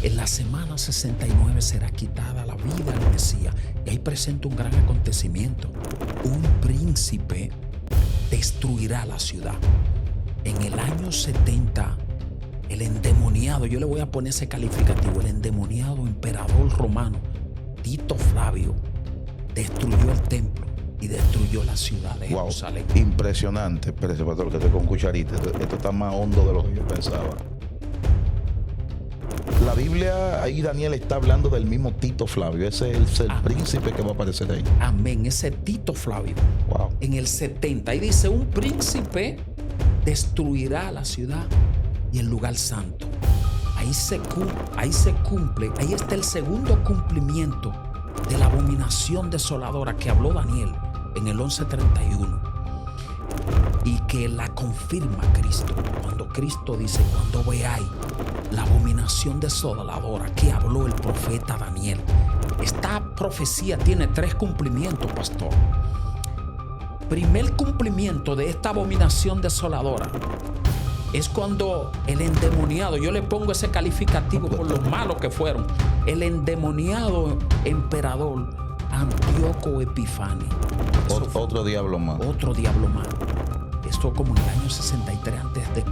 En la semana 69 será quitada la vida al Mesías. Y ahí presenta un gran acontecimiento. Un príncipe destruirá la ciudad. En el año 70, el endemoniado, yo le voy a poner ese calificativo, el endemoniado emperador romano, Tito Flavio, destruyó el templo y destruyó la ciudad de Jerusalén. Impresionante. Espérese, pastor, que estoy con cucharita. Esto está más hondo de lo que yo pensaba. La Biblia, ahí Daniel está hablando del mismo Tito Flavio. Ese es el príncipe que va a aparecer ahí. Amén, ese Tito Flavio. Wow. En el 70, ahí dice, un príncipe destruirá la ciudad y el lugar santo. Ahí se cumple, ahí está el segundo cumplimiento de la abominación desoladora que habló Daniel en el 11:31 y que la confirma Cristo. Cuando Cristo dice, cuando veáis la abominación desoladora que habló el profeta Daniel. Esta profecía tiene 3 cumplimientos, pastor. Primer cumplimiento de esta abominación desoladora es cuando el endemoniado, yo le pongo ese calificativo por lo malos que fueron, el endemoniado emperador Antíoco Epifanes. Otro diablo más. Otro diablo más. Esto como en el año 63 a.C.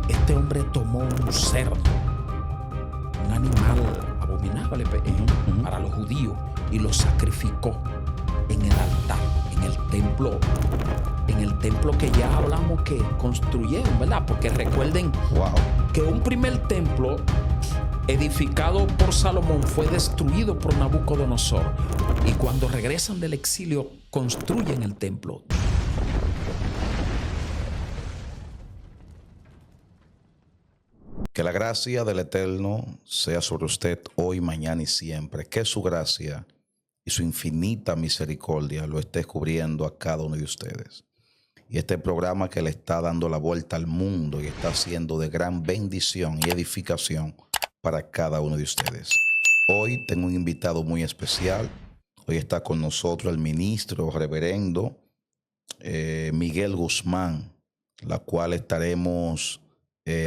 Este hombre tomó un cerdo, un animal abominable para los judíos, y lo sacrificó en el altar, en el templo que ya hablamos que construyeron, ¿verdad? Porque recuerden que un primer templo edificado por Salomón fue destruido por Nabucodonosor, y cuando regresan del exilio construyen el templo. Que la gracia del Eterno sea sobre usted hoy, mañana y siempre. Que su gracia y su infinita misericordia lo esté cubriendo a cada uno de ustedes. Y este programa que le está dando la vuelta al mundo y está siendo de gran bendición y edificación para cada uno de ustedes. Hoy tengo un invitado muy especial. Hoy está con nosotros el ministro reverendo Miguel Guzmán, la cual estaremos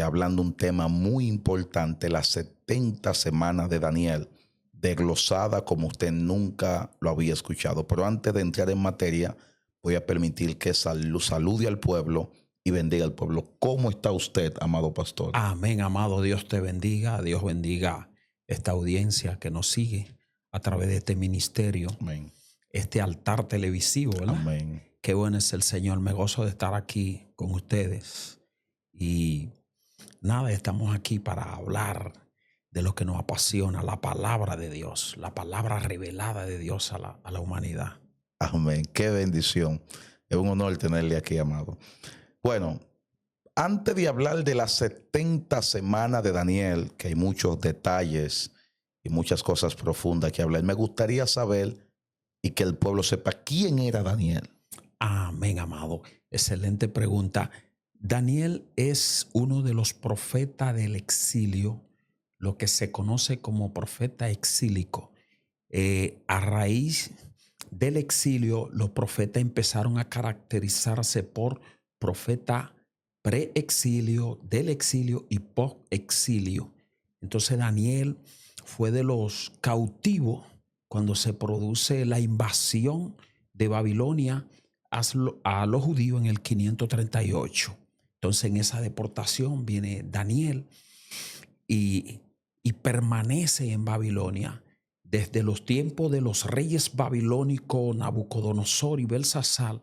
hablando un tema muy importante, las 70 semanas de Daniel, desglosada como usted nunca lo había escuchado. Pero antes de entrar en materia, voy a permitir que salude al pueblo y bendiga al pueblo. ¿Cómo está usted, amado pastor? Amén, amado. Dios te bendiga. Dios bendiga esta audiencia que nos sigue a través de este ministerio. Amén. Este altar televisivo, ¿verdad? Amén. Qué bueno es el Señor. Me gozo de estar aquí con ustedes. Y nada, estamos aquí para hablar de lo que nos apasiona, la palabra de Dios, la palabra revelada de Dios a la humanidad. Amén. Qué bendición. Es un honor tenerle aquí, amado. Bueno, antes de hablar de las 70 semanas de Daniel, que hay muchos detalles y muchas cosas profundas que hablar, me gustaría saber y que el pueblo sepa quién era Daniel. Amén, amado. Excelente pregunta. Daniel es uno de los profetas del exilio, lo que se conoce como profeta exílico. A raíz del exilio, los profetas empezaron a caracterizarse por profeta pre-exilio, del exilio y post-exilio. Entonces Daniel fue de los cautivos cuando se produce la invasión de Babilonia a los judíos en el 538. Entonces en esa deportación viene Daniel y permanece en Babilonia desde los tiempos de los reyes babilónicos Nabucodonosor y Belsasar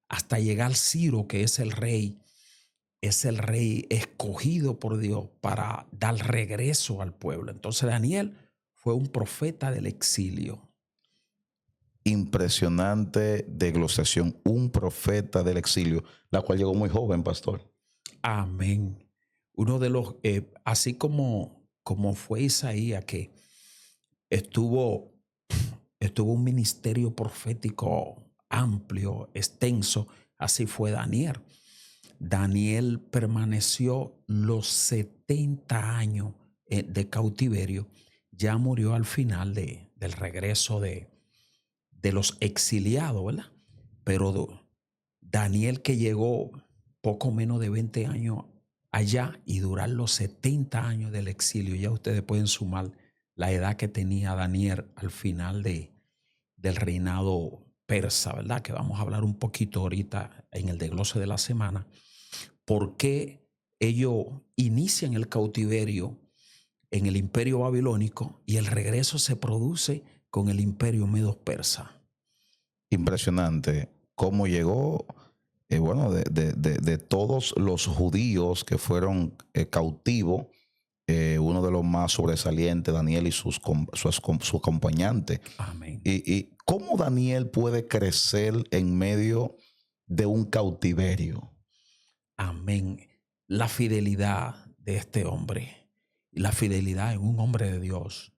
hasta llegar Ciro, que es el rey escogido por Dios para dar regreso al pueblo. Entonces Daniel fue un profeta del exilio. Impresionante desglosación, un profeta del exilio, la cual llegó muy joven, pastor. Amén. Uno de los, así como fue Isaías, que estuvo un ministerio profético amplio, extenso, así fue Daniel. Daniel permaneció los 70 años de cautiverio. Ya murió al final del regreso de los exiliados, ¿verdad? Pero Daniel, que llegó poco menos de 20 años allá y durar los 70 años del exilio. Ya ustedes pueden sumar la edad que tenía Daniel al final del reinado persa, ¿verdad? Que vamos a hablar un poquito ahorita en el desglose de la semana. ¿Por qué ellos inician el cautiverio en el imperio babilónico y el regreso se produce con el imperio medo-persa? Impresionante cómo llegó, bueno, de todos los judíos que fueron cautivos, uno de los más sobresalientes, Daniel y su acompañante. Amén. Y cómo Daniel puede crecer en medio de un cautiverio. Amén. La fidelidad de este hombre y la fidelidad en un hombre de Dios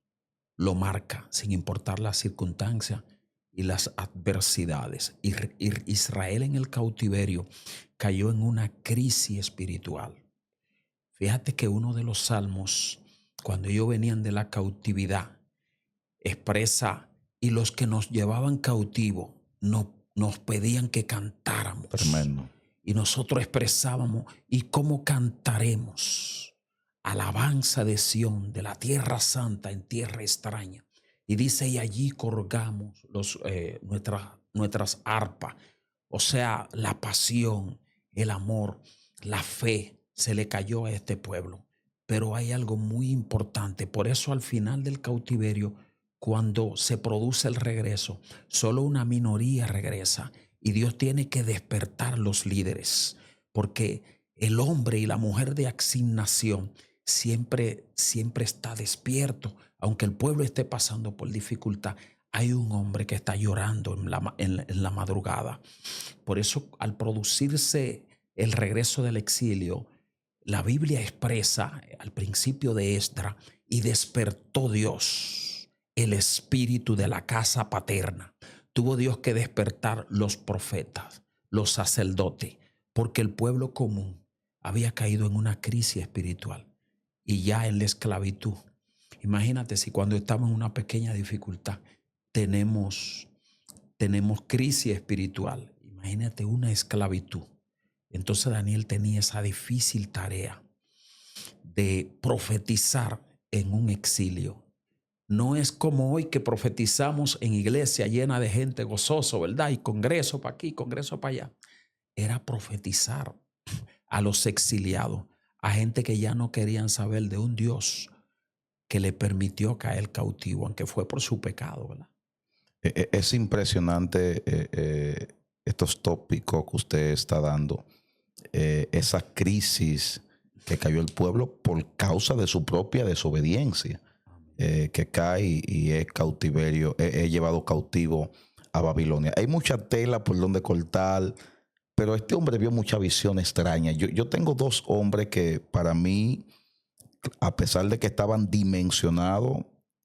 lo marca sin importar las circunstancias y las adversidades. Israel en el cautiverio cayó en una crisis espiritual. Fíjate que uno de los salmos, cuando ellos venían de la cautividad, expresa: y los que nos llevaban cautivos nos pedían que cantáramos. Tremendo. Y nosotros expresábamos: ¿y cómo cantaremos? Alabanza de Sión, de la tierra santa en tierra extraña. Y dice: y allí colgamos nuestras arpas. O sea, la pasión, el amor, la fe se le cayó a este pueblo. Pero hay algo muy importante. Por eso al final del cautiverio, cuando se produce el regreso, solo una minoría regresa. Y Dios tiene que despertar los líderes, porque el hombre y la mujer de asignación siempre está despierto. Aunque el pueblo esté pasando por dificultad, hay un hombre que está llorando en la madrugada. Por eso, al producirse el regreso del exilio, la Biblia expresa al principio de Esdras: y despertó Dios el espíritu de la casa paterna. Tuvo Dios que despertar los profetas, los sacerdotes, porque el pueblo común había caído en una crisis espiritual y ya en la esclavitud. Imagínate si cuando estamos en una pequeña dificultad tenemos crisis espiritual. Imagínate una esclavitud. Entonces Daniel tenía esa difícil tarea de profetizar en un exilio. No es como hoy que profetizamos en iglesia llena de gente gozoso, ¿verdad? Y congreso para aquí, congreso para allá. Era profetizar a los exiliados, a gente que ya no querían saber de un Dios que le permitió caer cautivo, aunque fue por su pecado, ¿verdad? Es impresionante estos tópicos que usted está dando. Esa crisis que cayó el pueblo por causa de su propia desobediencia. Que cae y es cautiverio, es llevado cautivo a Babilonia. Hay mucha tela por donde cortar, pero este hombre vio mucha visión extraña. Yo tengo dos hombres que para mí, a pesar de que estaban dimensionados,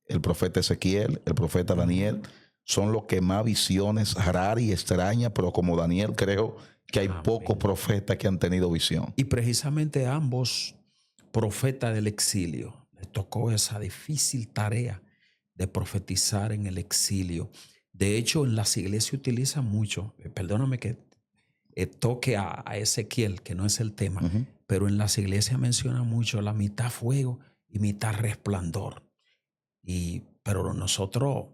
el profeta Ezequiel, el profeta Daniel, son los que más visiones raras y extrañas, pero como Daniel creo que hay pocos profetas que han tenido visión. Y precisamente ambos profetas del exilio les tocó esa difícil tarea de profetizar en el exilio. De hecho, en las iglesias utilizan mucho, perdóname que toque a Ezequiel, que no es el tema, pero en las iglesias mencionan mucho la mitad fuego y mitad resplandor. Pero nosotros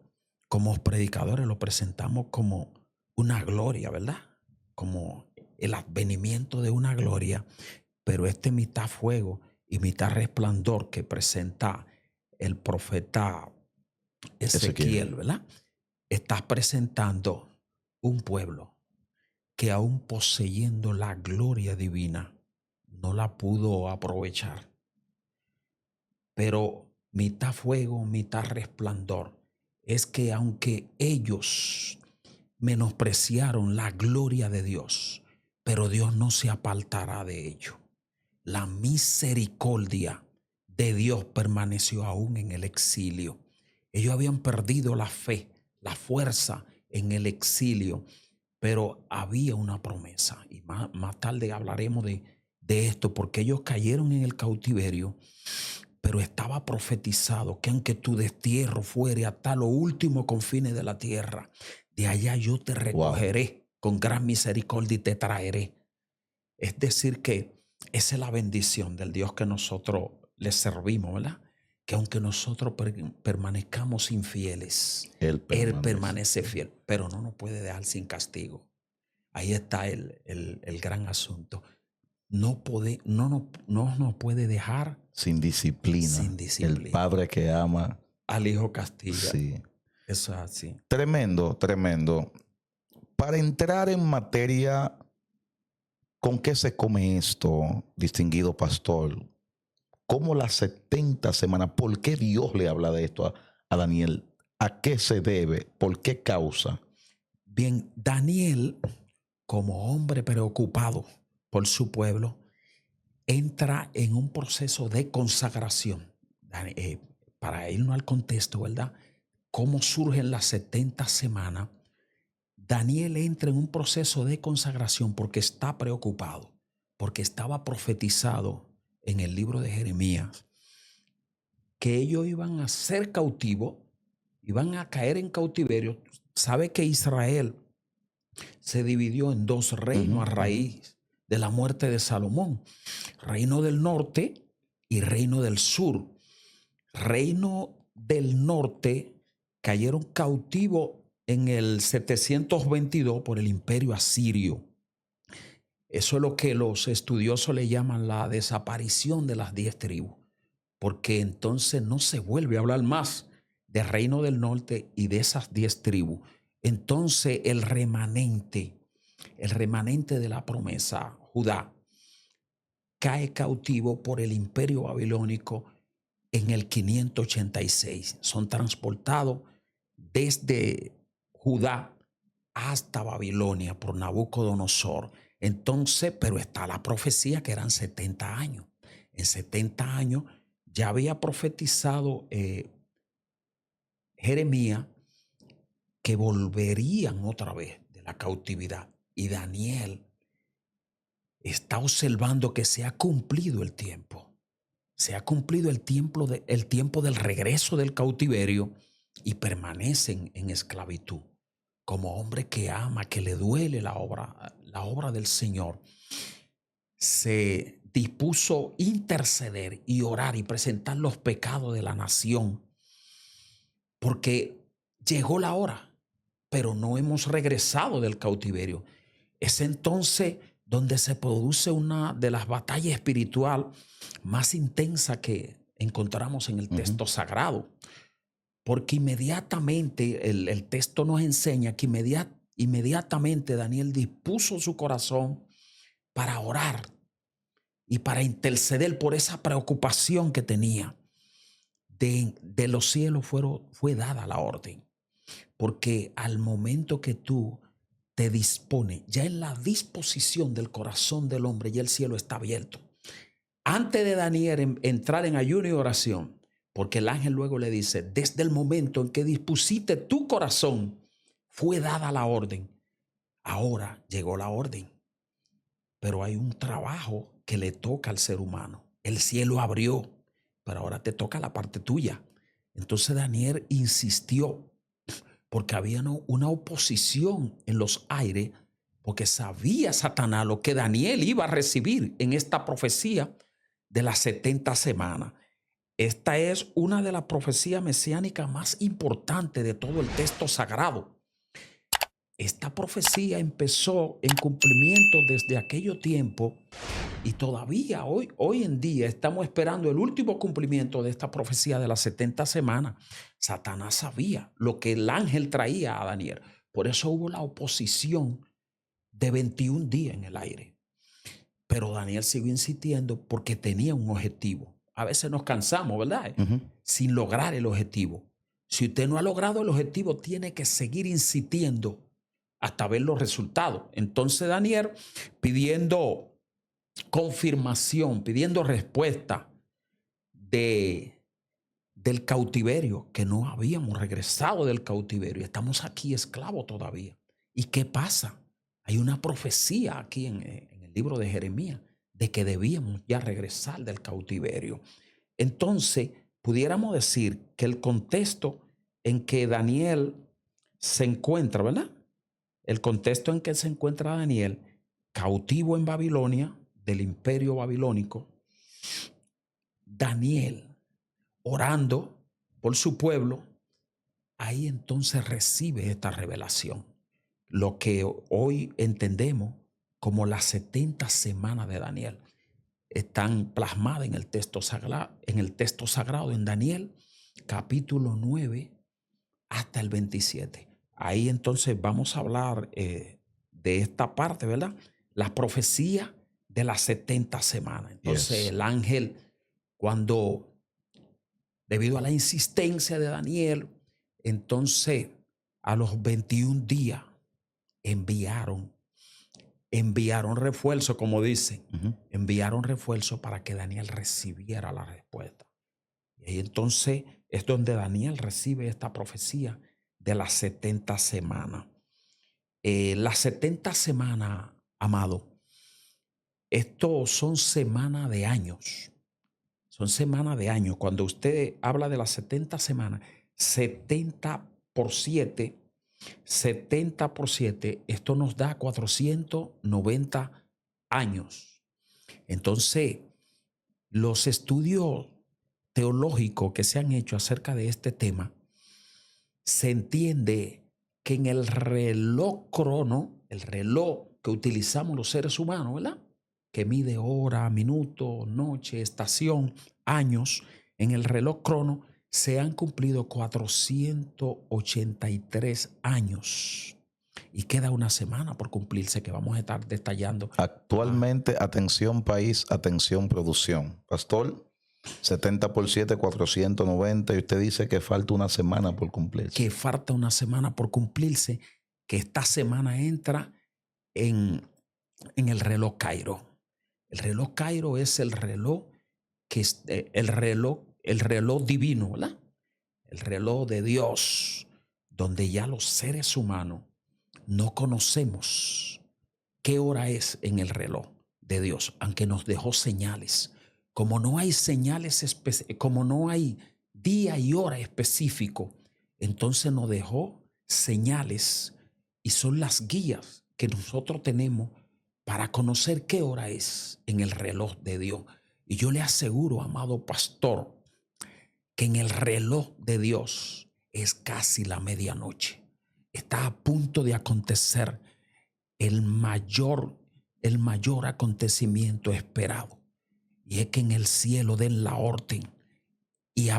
como predicadores lo presentamos como una gloria, ¿verdad? Como el advenimiento de una gloria, pero mitad fuego y mitad resplandor que presenta el profeta Ezequiel, ¿verdad? Está presentando un pueblo que aún poseyendo la gloria divina no la pudo aprovechar. Pero mitad fuego, mitad resplandor es que aunque ellos menospreciaron la gloria de Dios, pero Dios no se apartará de ello. La misericordia de Dios permaneció aún en el exilio. Ellos habían perdido la fe, la fuerza en el exilio, pero había una promesa. Y más tarde hablaremos de esto, porque ellos cayeron en el cautiverio, pero estaba profetizado que aunque tu destierro fuere hasta los últimos confines de la tierra, de allá yo te recogeré con gran misericordia y te traeré. Es decir que Esa es la bendición del Dios que nosotros le servimos, ¿verdad? Que aunque nosotros permanezcamos infieles, Él Él permanece. permanece fiel, pero no nos puede dejar sin castigo. Ahí está el gran asunto. No nos puede dejar Sin disciplina. sin El disciplina. padre que ama. Al hijo castiga. Sí. Eso es así. Tremendo, tremendo. Para entrar en materia, ¿con qué se come esto, distinguido pastor? ¿Cómo las 70 semanas? ¿Por qué Dios le habla de esto a Daniel? ¿A qué se debe? ¿Por qué causa? Bien, Daniel, como hombre preocupado por su pueblo, entra en un proceso de consagración. Para irnos al contexto, ¿verdad? ¿Cómo surgen las 70 semanas? Daniel entra en un proceso de consagración porque está preocupado, porque estaba profetizado en el libro de Jeremías que ellos iban a ser cautivos, iban a caer en cautiverio. Sabe que Israel se dividió en dos reinos a raíz de la muerte de Salomón: reino del norte y reino del sur. Reino del norte cayeron cautivos en el 722 por el imperio asirio. Eso es lo que los estudiosos le llaman la desaparición de las 10 tribus, porque entonces no se vuelve a hablar más del reino del norte y de esas 10 tribus. Entonces el remanente de la promesa, Judá, cae cautivo por el imperio babilónico en el 586. Son transportados desde Judá hasta Babilonia por Nabucodonosor. Entonces, pero está la profecía que eran 70 años. En 70 años ya había profetizado Jeremías que volverían otra vez de la cautividad. Y Daniel está observando que se ha cumplido el tiempo. Se ha cumplido el tiempo del regreso del cautiverio y permanecen en esclavitud. Como hombre que ama, que le duele la obra del Señor, se dispuso interceder y orar y presentar los pecados de la nación, porque llegó la hora, pero no hemos regresado del cautiverio. Es entonces donde se produce una de las batallas espirituales más intensas que encontramos en el texto sagrado, porque inmediatamente el texto nos enseña que inmediatamente Daniel dispuso su corazón para orar y para interceder por esa preocupación que tenía. De los cielos fue dada la orden, porque al momento que tú te dispones, ya en la disposición del corazón del hombre, ya el cielo está abierto. Antes de Daniel entrar en ayuno y oración, porque el ángel luego le dice: desde el momento en que dispusiste tu corazón, fue dada la orden. Ahora llegó la orden, pero hay un trabajo que le toca al ser humano. El cielo abrió, pero ahora te toca la parte tuya. Entonces Daniel insistió, porque había una oposición en los aires, porque sabía Satanás lo que Daniel iba a recibir en esta profecía de las 70 semanas. Esta es una de las profecías mesiánicas más importantes de todo el texto sagrado. Esta profecía empezó en cumplimiento desde aquello tiempo y todavía hoy en día estamos esperando el último cumplimiento de esta profecía de las 70 semanas. Satanás sabía lo que el ángel traía a Daniel. Por eso hubo la oposición de 21 días en el aire. Pero Daniel siguió insistiendo porque tenía un objetivo. A veces nos cansamos, ¿verdad? Sin lograr el objetivo. Si usted no ha logrado el objetivo, tiene que seguir insistiendo hasta ver los resultados. Entonces Daniel, pidiendo confirmación, pidiendo respuesta del cautiverio, que no habíamos regresado del cautiverio, estamos aquí esclavos todavía. ¿Y qué pasa? Hay una profecía aquí en el libro de Jeremías de que debíamos ya regresar del cautiverio. Entonces, pudiéramos decir que el contexto en que Daniel se encuentra, ¿verdad? El contexto en que se encuentra Daniel, cautivo en Babilonia, del imperio babilónico, Daniel orando por su pueblo, ahí entonces recibe esta revelación, lo que hoy entendemos como las 70 semanas de Daniel. Están plasmadas en el texto sagrado en Daniel, capítulo 9 hasta el 27. Ahí entonces vamos a hablar de esta parte, ¿verdad? La profecía de las 70 semanas. Entonces Yes. el ángel, cuando, debido a la insistencia de Daniel, entonces a los 21 días enviaron refuerzo, como dicen, enviaron refuerzo para que Daniel recibiera la respuesta. Y entonces es donde Daniel recibe esta profecía de las 70 semanas. Las 70 semanas, amado, esto son semanas de años. Son semanas de años. Cuando usted habla de las 70 semanas, 70 por 7, 70 por 7, esto nos da 490 años. Entonces, los estudios teológicos que se han hecho acerca de este tema, se entiende que en el reloj crono, el reloj que utilizamos los seres humanos, ¿verdad?, que mide hora, minuto, noche, estación, años, en el reloj crono se han cumplido 483 años. Y queda una semana por cumplirse que vamos a estar detallando. Actualmente, atención país, atención producción. Pastor, 70 por 7, 490, y usted dice que falta una semana por cumplirse. Que falta una semana por cumplirse, que esta semana entra en el reloj Cairo. El reloj Cairo es el reloj que es el reloj divino, ¿verdad? El reloj de Dios, donde ya los seres humanos no conocemos qué hora es en el reloj de Dios, aunque nos dejó señales. Como no hay señales, como no hay día y hora específico, entonces nos dejó señales y son las guías que nosotros tenemos para conocer qué hora es en el reloj de Dios. Y yo le aseguro, amado pastor, que en el reloj de Dios es casi la medianoche. Está a punto de acontecer el mayor acontecimiento esperado. Y es que en el cielo den la orden y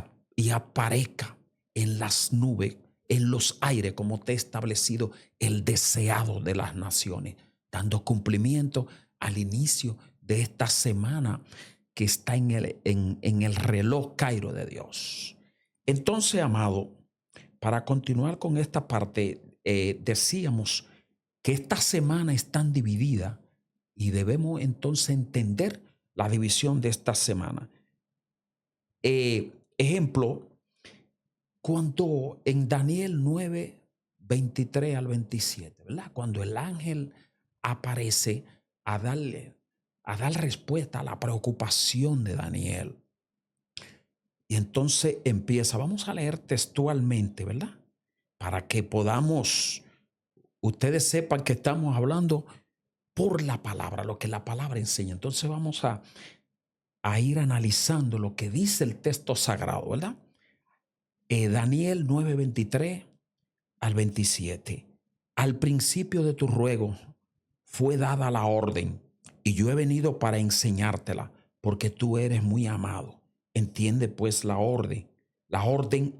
aparezca en las nubes, en los aires, como te he establecido, el deseado de las naciones, dando cumplimiento al inicio de esta semana que está en el reloj Cairo de Dios. Entonces, amado, para continuar con esta parte, decíamos que esta semana está dividida y debemos entonces entender la división de esta semana. Ejemplo, cuando en Daniel 9, 23 al 27, ¿verdad?, cuando el ángel aparece a dar respuesta a la preocupación de Daniel. Y entonces vamos a leer textualmente, ¿verdad?, para que podamos, ustedes sepan que estamos hablando por la palabra, lo que la palabra enseña. Entonces vamos a ir analizando lo que dice el texto sagrado, ¿verdad? Daniel 9, 23 al 27. Al principio de tu ruego fue dada la orden, y yo he venido para enseñártela, porque tú eres muy amado. Entiende pues la orden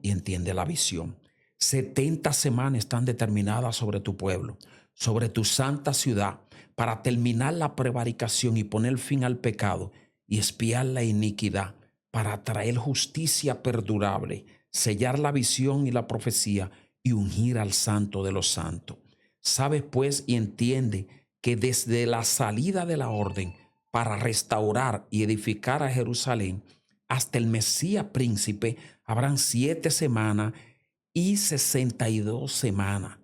y entiende la visión. 70 semanas están determinadas sobre tu pueblo, sobre tu santa ciudad, para terminar la prevaricación y poner fin al pecado y expiar la iniquidad, para traer justicia perdurable, sellar la visión y la profecía y ungir al santo de los santos. Sabes pues y entiende que desde la salida de la orden para restaurar y edificar a Jerusalén hasta el Mesías príncipe habrán 7 semanas y 62 semanas.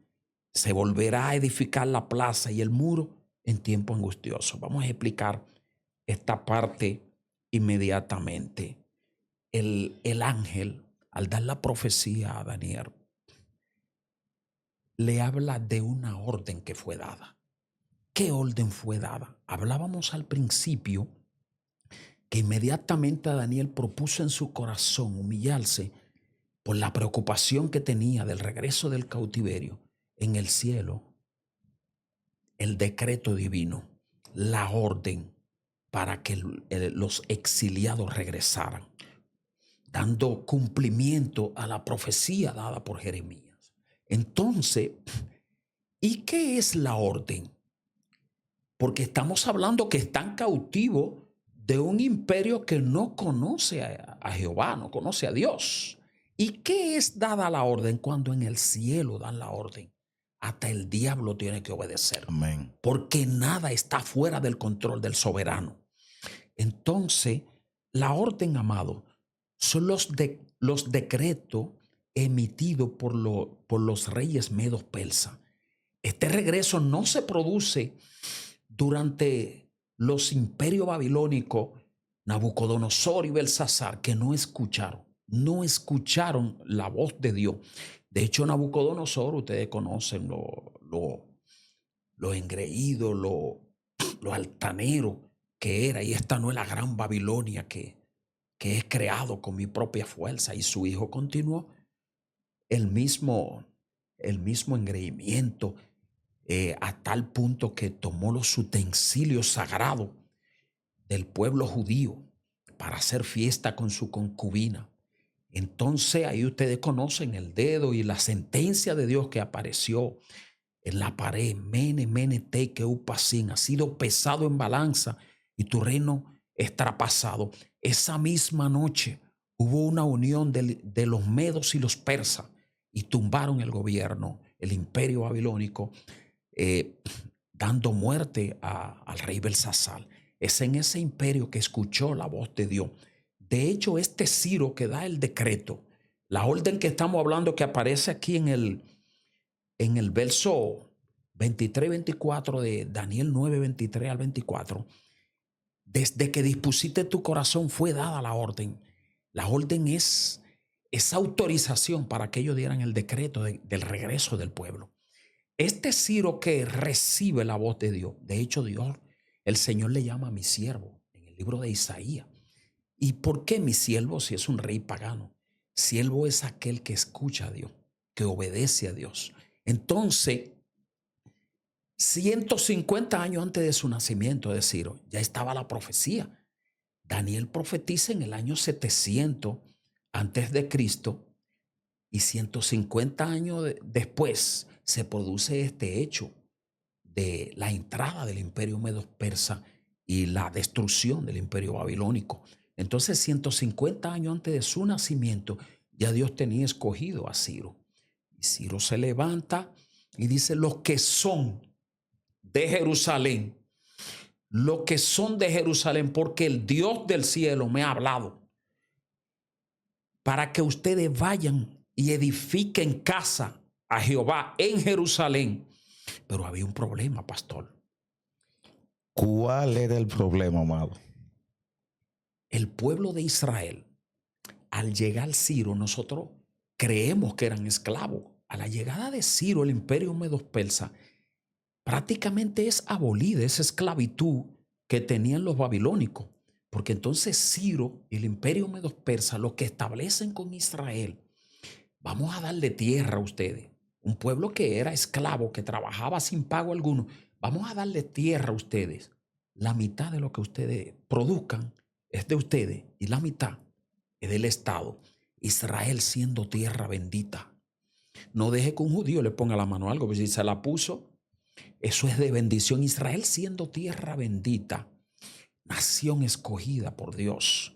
Se volverá a edificar la plaza y el muro en tiempo angustioso. Vamos a explicar esta parte inmediatamente. El ángel, al dar la profecía a Daniel, le habla de una orden que fue dada. ¿Qué orden fue dada? Hablábamos al principio que inmediatamente Daniel propuso en su corazón humillarse por la preocupación que tenía del regreso del cautiverio. En el cielo, el decreto divino, la orden para que los exiliados regresaran, dando cumplimiento a la profecía dada por Jeremías. Entonces, ¿y qué es la orden? Porque estamos hablando que están cautivos de un imperio que no conoce a Jehová, no conoce a Dios. ¿Y qué es dada la orden cuando en el cielo dan la orden? Hasta el diablo tiene que obedecer. Amén. Porque nada está fuera del control del soberano. Entonces, la orden, amado, son los decretos emitidos por los reyes medos persas. Este regreso no se produce durante los imperios babilónicos, Nabucodonosor y Belsasar, que no escucharon la voz de Dios. De hecho, Nabucodonosor, ustedes conocen lo engreído, lo altanero que era, y esta no es la gran Babilonia que he creado con mi propia fuerza. Y su hijo continuó el mismo engreimiento, a tal punto que tomó los utensilios sagrados del pueblo judío para hacer fiesta con su concubina. Entonces ahí ustedes conocen el dedo y la sentencia de Dios que apareció en la pared. Mene, mene, tekel, upasin, ha sido pesado en balanza y tu reino es traspasado. Esa misma noche hubo una unión de los medos y los persas y tumbaron el gobierno, el imperio babilónico, dando muerte al rey Belsasar. Es en ese imperio que escuchó la voz de Dios. De hecho, este Ciro que da el decreto, la orden que estamos hablando que aparece aquí en el verso 23 y 24 de Daniel 9, 23 al 24, desde que dispusiste tu corazón fue dada la orden. La orden es esa autorización para que ellos dieran el decreto del regreso del pueblo. Este Ciro que recibe la voz de Dios, de hecho Dios, el Señor le llama a mi siervo en el libro de Isaías. ¿Y por qué mi siervo si es un rey pagano? Siervo es aquel que escucha a Dios, que obedece a Dios. Entonces, 150 años antes de su nacimiento de Ciro, ya estaba la profecía. Daniel profetiza en el año 700 antes de Cristo, y 150 años después se produce este hecho de la entrada del imperio medo-persa y la destrucción del imperio babilónico. Entonces, 150 años antes de su nacimiento, ya Dios tenía escogido a Ciro. Y Ciro se levanta y dice: los que son de Jerusalén, porque el Dios del cielo me ha hablado, para que ustedes vayan y edifiquen casa a Jehová en Jerusalén. Pero había un problema, pastor. ¿Cuál era el problema, amado? El pueblo de Israel, al llegar Ciro, nosotros creemos que eran esclavos. A la llegada de Ciro, el imperio medo-persa prácticamente es abolida esa esclavitud que tenían los babilónicos. Porque entonces Ciro y el imperio medo-persa lo que establecen con Israel: vamos a darle tierra a ustedes. Un pueblo que era esclavo, que trabajaba sin pago alguno. Vamos a darle tierra a ustedes. La mitad de lo que ustedes produzcan es de ustedes y la mitad es del Estado. Israel siendo tierra bendita. No deje que un judío le ponga la mano a algo, porque si se la puso, eso es de bendición. Israel siendo tierra bendita, nación escogida por Dios,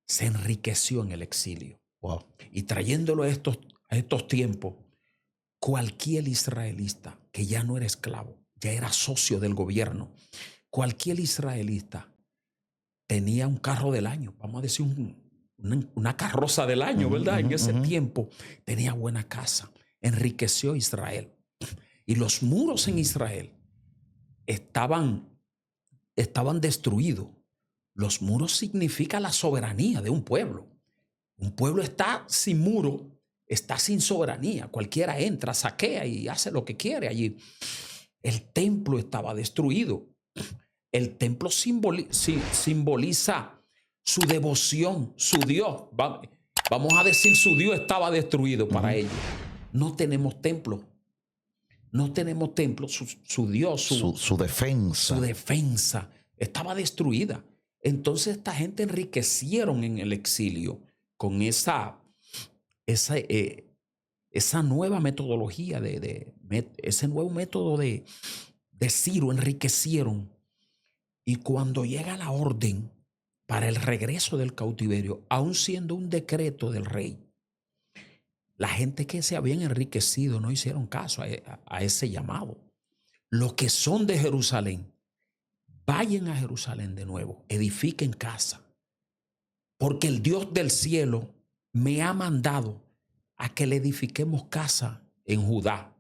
se enriqueció en el exilio. Wow. Y trayéndolo a estos tiempos, cualquier israelita que ya no era esclavo, ya era socio del gobierno, cualquier israelita tenía un carro del año, vamos a decir una carroza del año, ¿verdad? En ese tiempo tenía buena casa, enriqueció Israel. Y los muros en Israel estaban destruidos. Los muros significan la soberanía de un pueblo. Un pueblo está sin muro, está sin soberanía. Cualquiera entra, saquea y hace lo que quiere allí. El templo estaba destruido. El templo simboliza su devoción, su Dios. Vamos a decir, su Dios estaba destruido para ellos. No tenemos templo. No tenemos templo. Su Dios, Su defensa. su defensa estaba destruida. Entonces esta gente enriquecieron en el exilio con esa nueva metodología, ese nuevo método de Ciro, enriquecieron. Y cuando llega la orden para el regreso del cautiverio, aun siendo un decreto del rey, la gente que se habían enriquecido no hicieron caso a ese llamado. Los que son de Jerusalén, vayan a Jerusalén de nuevo, edifiquen casa, porque el Dios del cielo me ha mandado a que le edifiquemos casa en Judá,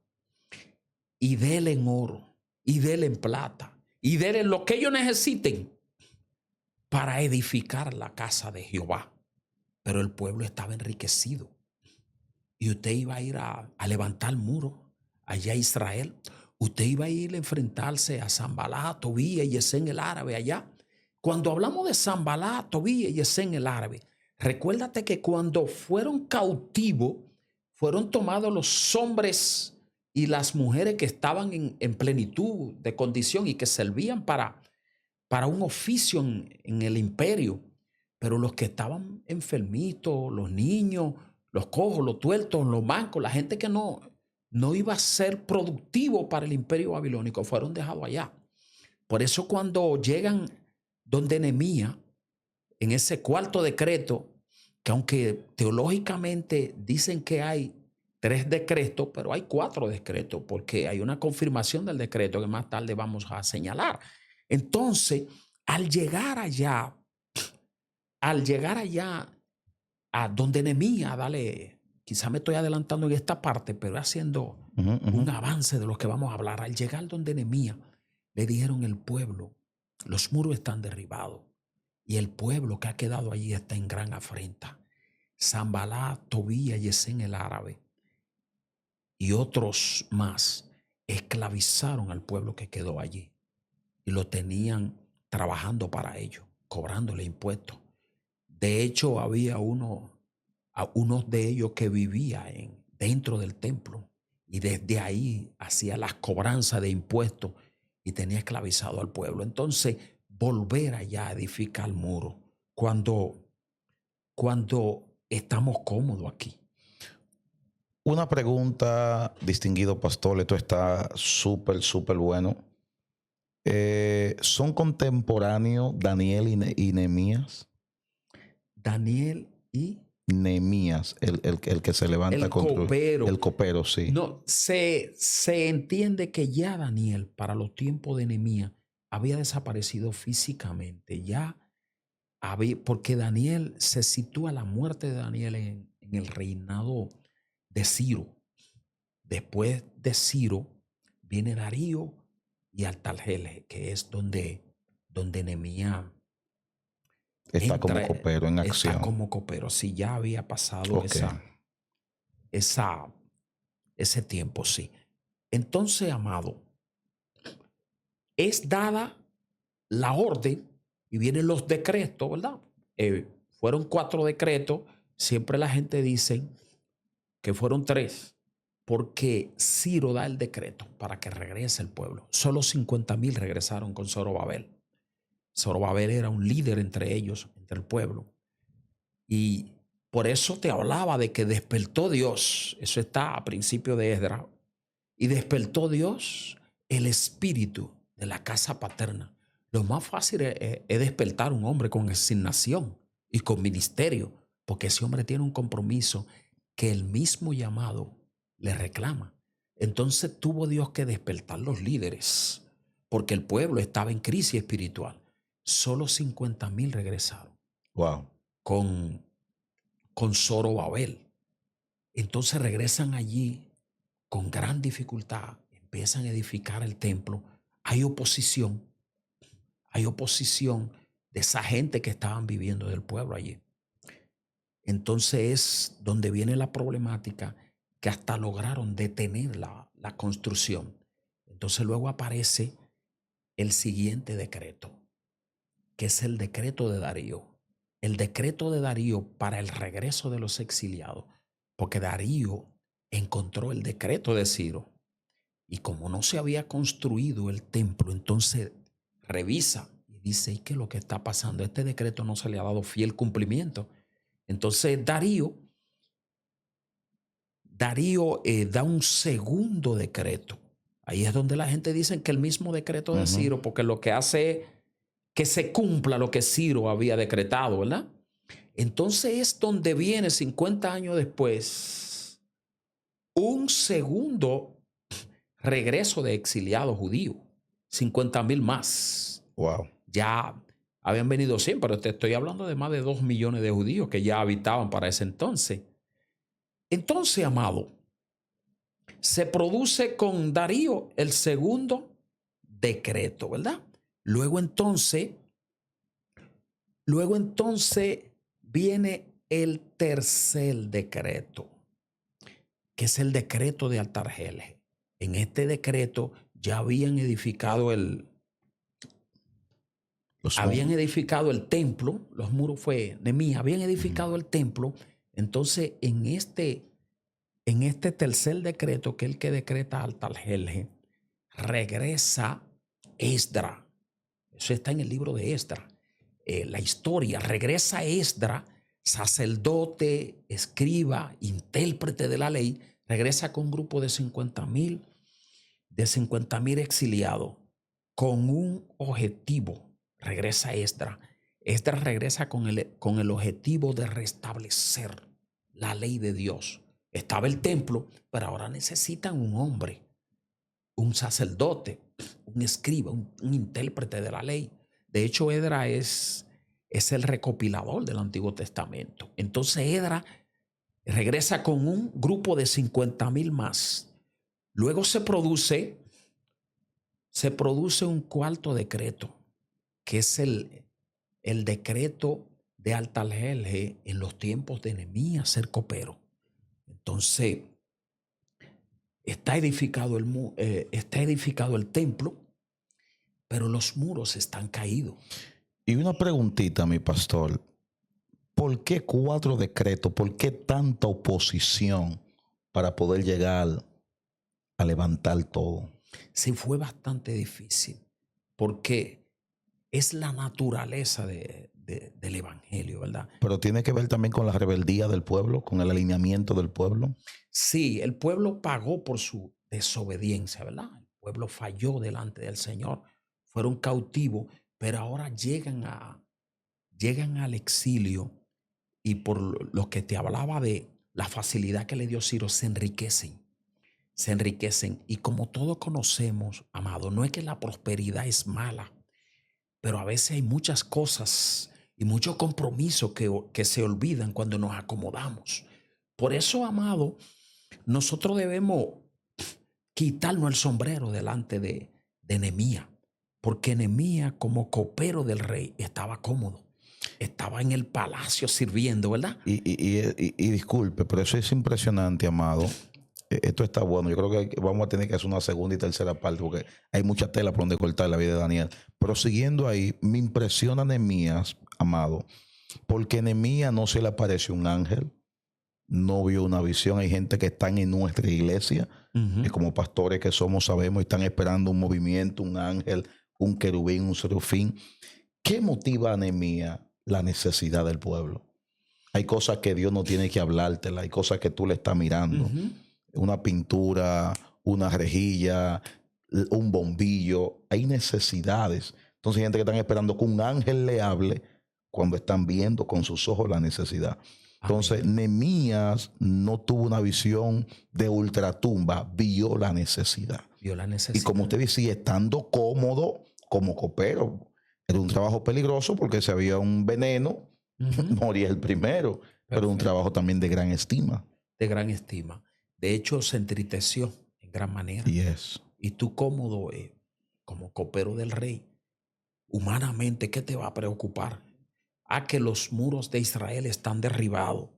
y déle en oro, y déle en plata, y déle lo que ellos necesiten para edificar la casa de Jehová. Pero el pueblo estaba enriquecido. Y usted iba a ir a levantar muro allá a Israel. Usted iba a ir a enfrentarse a Sanbalá, Tobía y Gesem el árabe allá. Cuando hablamos de Sanbalá, Tobía y Gesem el árabe, recuérdate que cuando fueron cautivos, fueron tomados los hombres y las mujeres que estaban en plenitud de condición y que servían para un oficio en el imperio. Pero los que estaban enfermitos, los niños, los cojos, los tuertos, los mancos, la gente que no iba a ser productivo para el imperio babilónico, fueron dejados allá. Por eso cuando llegan donde Nehemías, en ese cuarto decreto, que aunque teológicamente dicen que hay 3 decretos, pero hay 4 decretos, porque hay una confirmación del decreto que más tarde vamos a señalar. Entonces, al llegar allá a donde Nehemías, quizá me estoy adelantando en esta parte, pero haciendo un avance de lo que vamos a hablar. Al llegar donde Nehemías, le dijeron el pueblo, los muros están derribados y el pueblo que ha quedado allí está en gran afrenta. Sanbalá, Tobía y Gesem el árabe y otros más esclavizaron al pueblo que quedó allí y lo tenían trabajando para ellos, cobrándole impuestos. De hecho, había unos de ellos que vivía dentro del templo y desde ahí hacía las cobranzas de impuestos y tenía esclavizado al pueblo. Entonces, volver allá a edificar el muro cuando estamos cómodos aquí. Una pregunta, distinguido pastor, esto está súper bueno. ¿Son contemporáneos Daniel y Nehemías? Daniel y Nehemías, el que se levanta el copero. El copero, sí. No, se entiende que ya Daniel, para los tiempos de Nehemías, había desaparecido físicamente. Ya porque Daniel se sitúa la muerte de Daniel en el reinado de Ciro. Después de Ciro viene Darío y Artajerjes, que es donde Nehemías está como copero en acción. Está como copero. Si ya había pasado ese tiempo, sí. Entonces, amado, es dada la orden y vienen los decretos, ¿verdad? Fueron 4 decretos. Siempre la gente dice que fueron 3, porque Ciro da el decreto para que regrese el pueblo. Solo 50,000 regresaron con Zorobabel. Zorobabel era un líder entre ellos, entre el pueblo. Y por eso te hablaba de que despertó Dios. Eso está a principio de Esdras. Y despertó Dios el espíritu de la casa paterna. Lo más fácil es despertar un hombre con asignación y con ministerio, porque ese hombre tiene un compromiso que el mismo llamado le reclama. Entonces tuvo Dios que despertar los líderes, porque el pueblo estaba en crisis espiritual. Solo 50,000 regresaron. Wow. Con Zorobabel. Entonces regresan allí con gran dificultad, empiezan a edificar el templo. Hay oposición de esa gente que estaban viviendo del pueblo allí. Entonces es donde viene la problemática, que hasta lograron detener la construcción. Entonces luego aparece el siguiente decreto, que es el decreto de Darío. El decreto de Darío para el regreso de los exiliados, porque Darío encontró el decreto de Ciro y como no se había construido el templo, entonces revisa y dice, ¿y qué es lo que está pasando? Este decreto no se le ha dado fiel cumplimiento. Entonces Darío da un segundo decreto. Ahí es donde la gente dice que el mismo decreto de Ciro, porque lo que hace es que se cumpla lo que Ciro había decretado, ¿verdad? Entonces es donde viene 50 años después un segundo regreso de exiliados judíos, 50,000 más. Wow. Ya habían venido 100, pero te estoy hablando de más de 2 millones de judíos que ya habitaban para ese entonces. Entonces, amado, se produce con Darío el segundo decreto, ¿verdad? Luego entonces viene el tercer decreto, que es el decreto de Artajerjes. En este decreto ya habían edificado el templo, los muros fue Nehemías, habían edificado el templo. Entonces, en este tercer decreto, que es el que decreta Artajerjes, regresa Esdras. Eso está en el libro de Esdras. La historia, regresa Esdras, sacerdote, escriba, intérprete de la ley, regresa con un grupo de 50,000 exiliados con un objetivo. Regresa Esdras. Esdras regresa con el objetivo de restablecer la ley de Dios. Estaba el templo, pero ahora necesitan un hombre, un sacerdote, un escriba, un intérprete de la ley. De hecho, Esdras es el recopilador del Antiguo Testamento. Entonces Esdras regresa con un grupo de 50,000 más. Luego se produce un cuarto decreto, que es el decreto de Artajerjes en los tiempos de Nehemías, ser copero. Entonces, está edificado el templo, pero los muros están caídos. Y una preguntita, mi pastor. ¿Por qué 4 decretos? ¿Por qué tanta oposición para poder llegar a levantar todo? Sí, fue bastante difícil, porque es la naturaleza del evangelio, ¿verdad? Pero tiene que ver también con la rebeldía del pueblo, con el alineamiento del pueblo. Sí, el pueblo pagó por su desobediencia, ¿verdad? El pueblo falló delante del Señor, fueron cautivos, pero ahora llegan al exilio y por lo que te hablaba de la facilidad que le dio Ciro, se enriquecen. Y como todos conocemos, amado, no es que la prosperidad es mala, pero a veces hay muchas cosas y muchos compromisos que se olvidan cuando nos acomodamos. Por eso, amado, nosotros debemos quitarnos el sombrero delante de Nehemías, porque Nehemías, como copero del rey, estaba cómodo. Estaba en el palacio sirviendo, ¿verdad? Y disculpe, pero eso es impresionante, amado. Esto está bueno. Yo creo que vamos a tener que hacer una segunda y tercera parte porque hay mucha tela por donde cortar la vida de Daniel. Pero siguiendo ahí, me impresiona Nehemías, amado, porque Nehemías no se le apareció un ángel, no vio una visión. Hay gente que están en nuestra iglesia, como pastores que somos, sabemos, están esperando un movimiento, un ángel, un querubín, un serafín. ¿Qué motiva a Nehemías? La necesidad del pueblo. Hay cosas que Dios no tiene que hablártela, hay cosas que tú le estás mirando. Una pintura, una rejilla, un bombillo. Hay necesidades. Entonces hay gente que están esperando que un ángel le hable cuando están viendo con sus ojos la necesidad. Entonces, Nehemías no tuvo una visión de ultratumba, vio la necesidad. Y como usted decía, estando cómodo como copero, era un trabajo peligroso porque si había un veneno, moría el primero. Perfecto. Pero un trabajo también de gran estima. De gran estima. De hecho, se entristeció en gran manera. Yes. Y tú cómodo, como copero del rey, humanamente, ¿qué te va a preocupar? A que los muros de Israel están derribados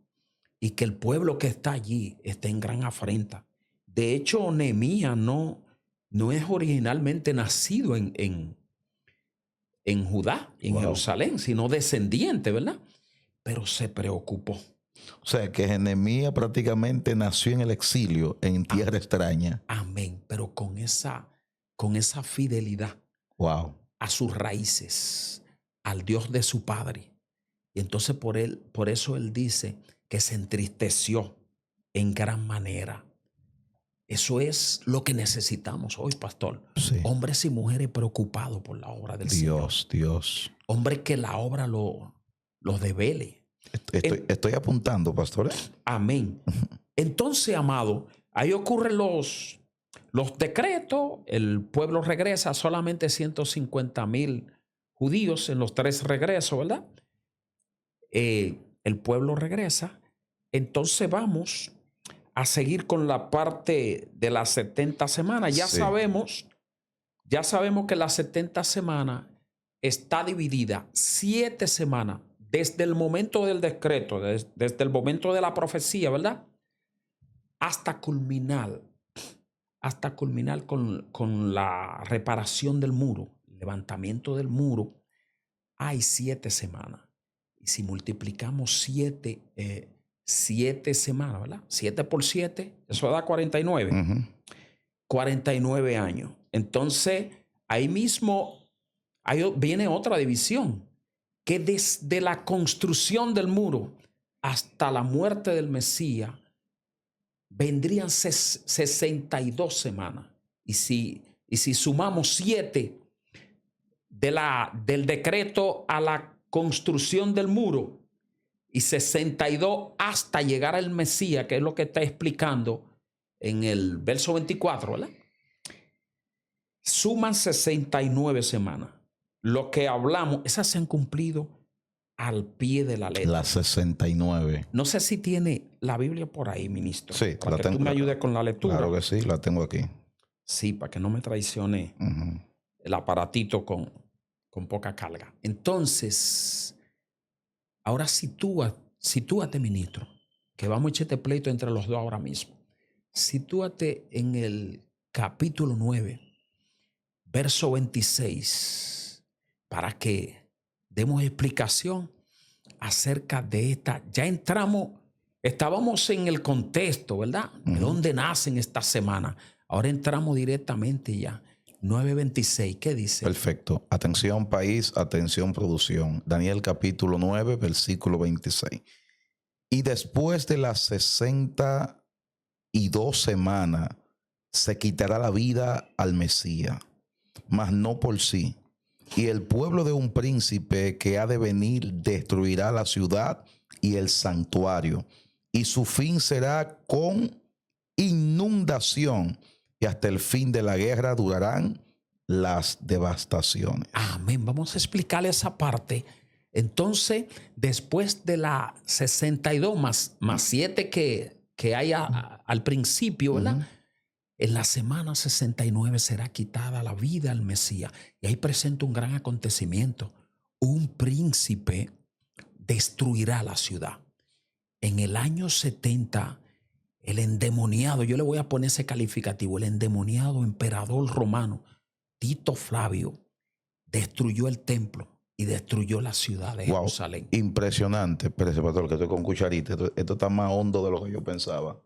y que el pueblo que está allí está en gran afrenta. De hecho, Nehemías no no es originalmente nacido en Judá, en Jerusalén, sino descendiente, ¿verdad? Pero se preocupó. O sea, que Jeremías prácticamente nació en el exilio, en tierra extraña. Amén. Pero con esa fidelidad Wow. a sus raíces, al Dios de su padre. Y entonces por eso él dice que se entristeció en gran manera. Eso es lo que necesitamos hoy, pastor. Sí. Hombres y mujeres preocupados por la obra del Señor. Dios. Hombres que la obra los devele. Estoy apuntando, pastor. Amén. Entonces, amado, ahí ocurren los decretos. El pueblo regresa, solamente 150,000 judíos en los 3 regresos, ¿verdad? El pueblo regresa. Entonces vamos a seguir con la parte de las 70 semanas. Ya sabemos que las 70 semanas está dividida 7 semanas desde el momento del decreto, desde el momento de la profecía, ¿verdad? Hasta culminar con la reparación del muro, el levantamiento del muro. Hay 7 semanas. Y si multiplicamos 7 semanas, ¿verdad? 7 por 7, eso da 49. 49 años. Entonces, ahí mismo viene otra división, que desde la construcción del muro hasta la muerte del Mesías vendrían 62 semanas. Y si sumamos 7 del decreto a la construcción del muro y 62 hasta llegar al Mesías, que es lo que está explicando en el verso 24, ¿verdad? Suman 69 semanas. Lo que hablamos, esas se han cumplido al pie de la letra. Las 69. No sé si tiene la Biblia por ahí, ministro. Sí, para que tú me ayudes con la lectura. Claro que sí, la tengo aquí. Sí, para que no me traicione el aparatito con poca carga. Entonces, ahora sitúate, ministro, que vamos a echarte pleito entre los dos ahora mismo. Sitúate en el capítulo 9, verso 26, para que demos explicación acerca de esta. Ya estábamos en el contexto, ¿verdad? De dónde nacen estas semanas. Ahora entramos directamente ya. 9:26, ¿qué dice? Perfecto. Atención país, atención producción. Daniel capítulo 9, versículo 26. Y después de las 62 semanas se quitará la vida al Mesías, mas no por sí. Y el pueblo de un príncipe que ha de venir destruirá la ciudad y el santuario. Y su fin será con inundación. Y hasta el fin de la guerra durarán las devastaciones. Amén. Vamos a explicarle esa parte. Entonces, después de la 62 más 7 que hay al principio, ¿verdad? En la semana 69 será quitada la vida al Mesías. Y ahí presenta un gran acontecimiento. Un príncipe destruirá la ciudad. En el año 70, el endemoniado, yo le voy a poner ese calificativo, el endemoniado emperador romano, Tito Flavio, destruyó el templo y destruyó la ciudad de Jerusalén. Impresionante. Pero ese pastor, que estoy con cucharita. Esto está más hondo de lo que yo pensaba.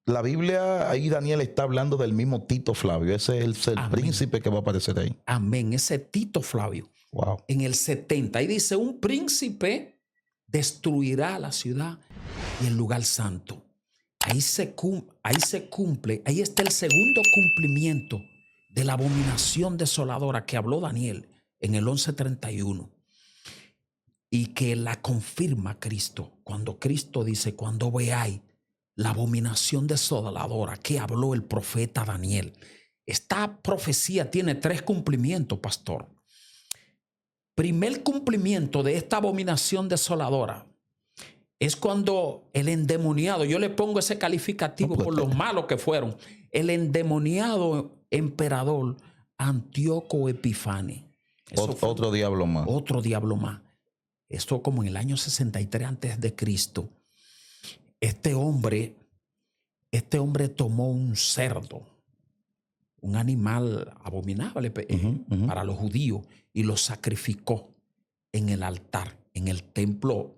La Biblia, ahí Daniel está hablando del mismo Tito Flavio. Ese es el príncipe que va a aparecer ahí. Amén. Ese Tito Flavio. Wow. En el 70. Ahí dice, un príncipe destruirá la ciudad y el lugar santo. Ahí se cumple, ahí está el segundo cumplimiento de la abominación desoladora que habló Daniel en el 11:31 y que la confirma Cristo. Cuando Cristo dice, cuando veáis la abominación desoladora que habló el profeta Daniel. Esta profecía tiene 3 cumplimientos, pastor. Primer cumplimiento de esta abominación desoladora es cuando el endemoniado, yo le pongo ese calificativo por lo malos que fueron, el endemoniado emperador Antíoco Epífanes. Otro diablo más. Otro diablo más. Esto como en el año 63 antes de Cristo. Este hombre tomó un cerdo, un animal abominable para los judíos y lo sacrificó en el altar, en el templo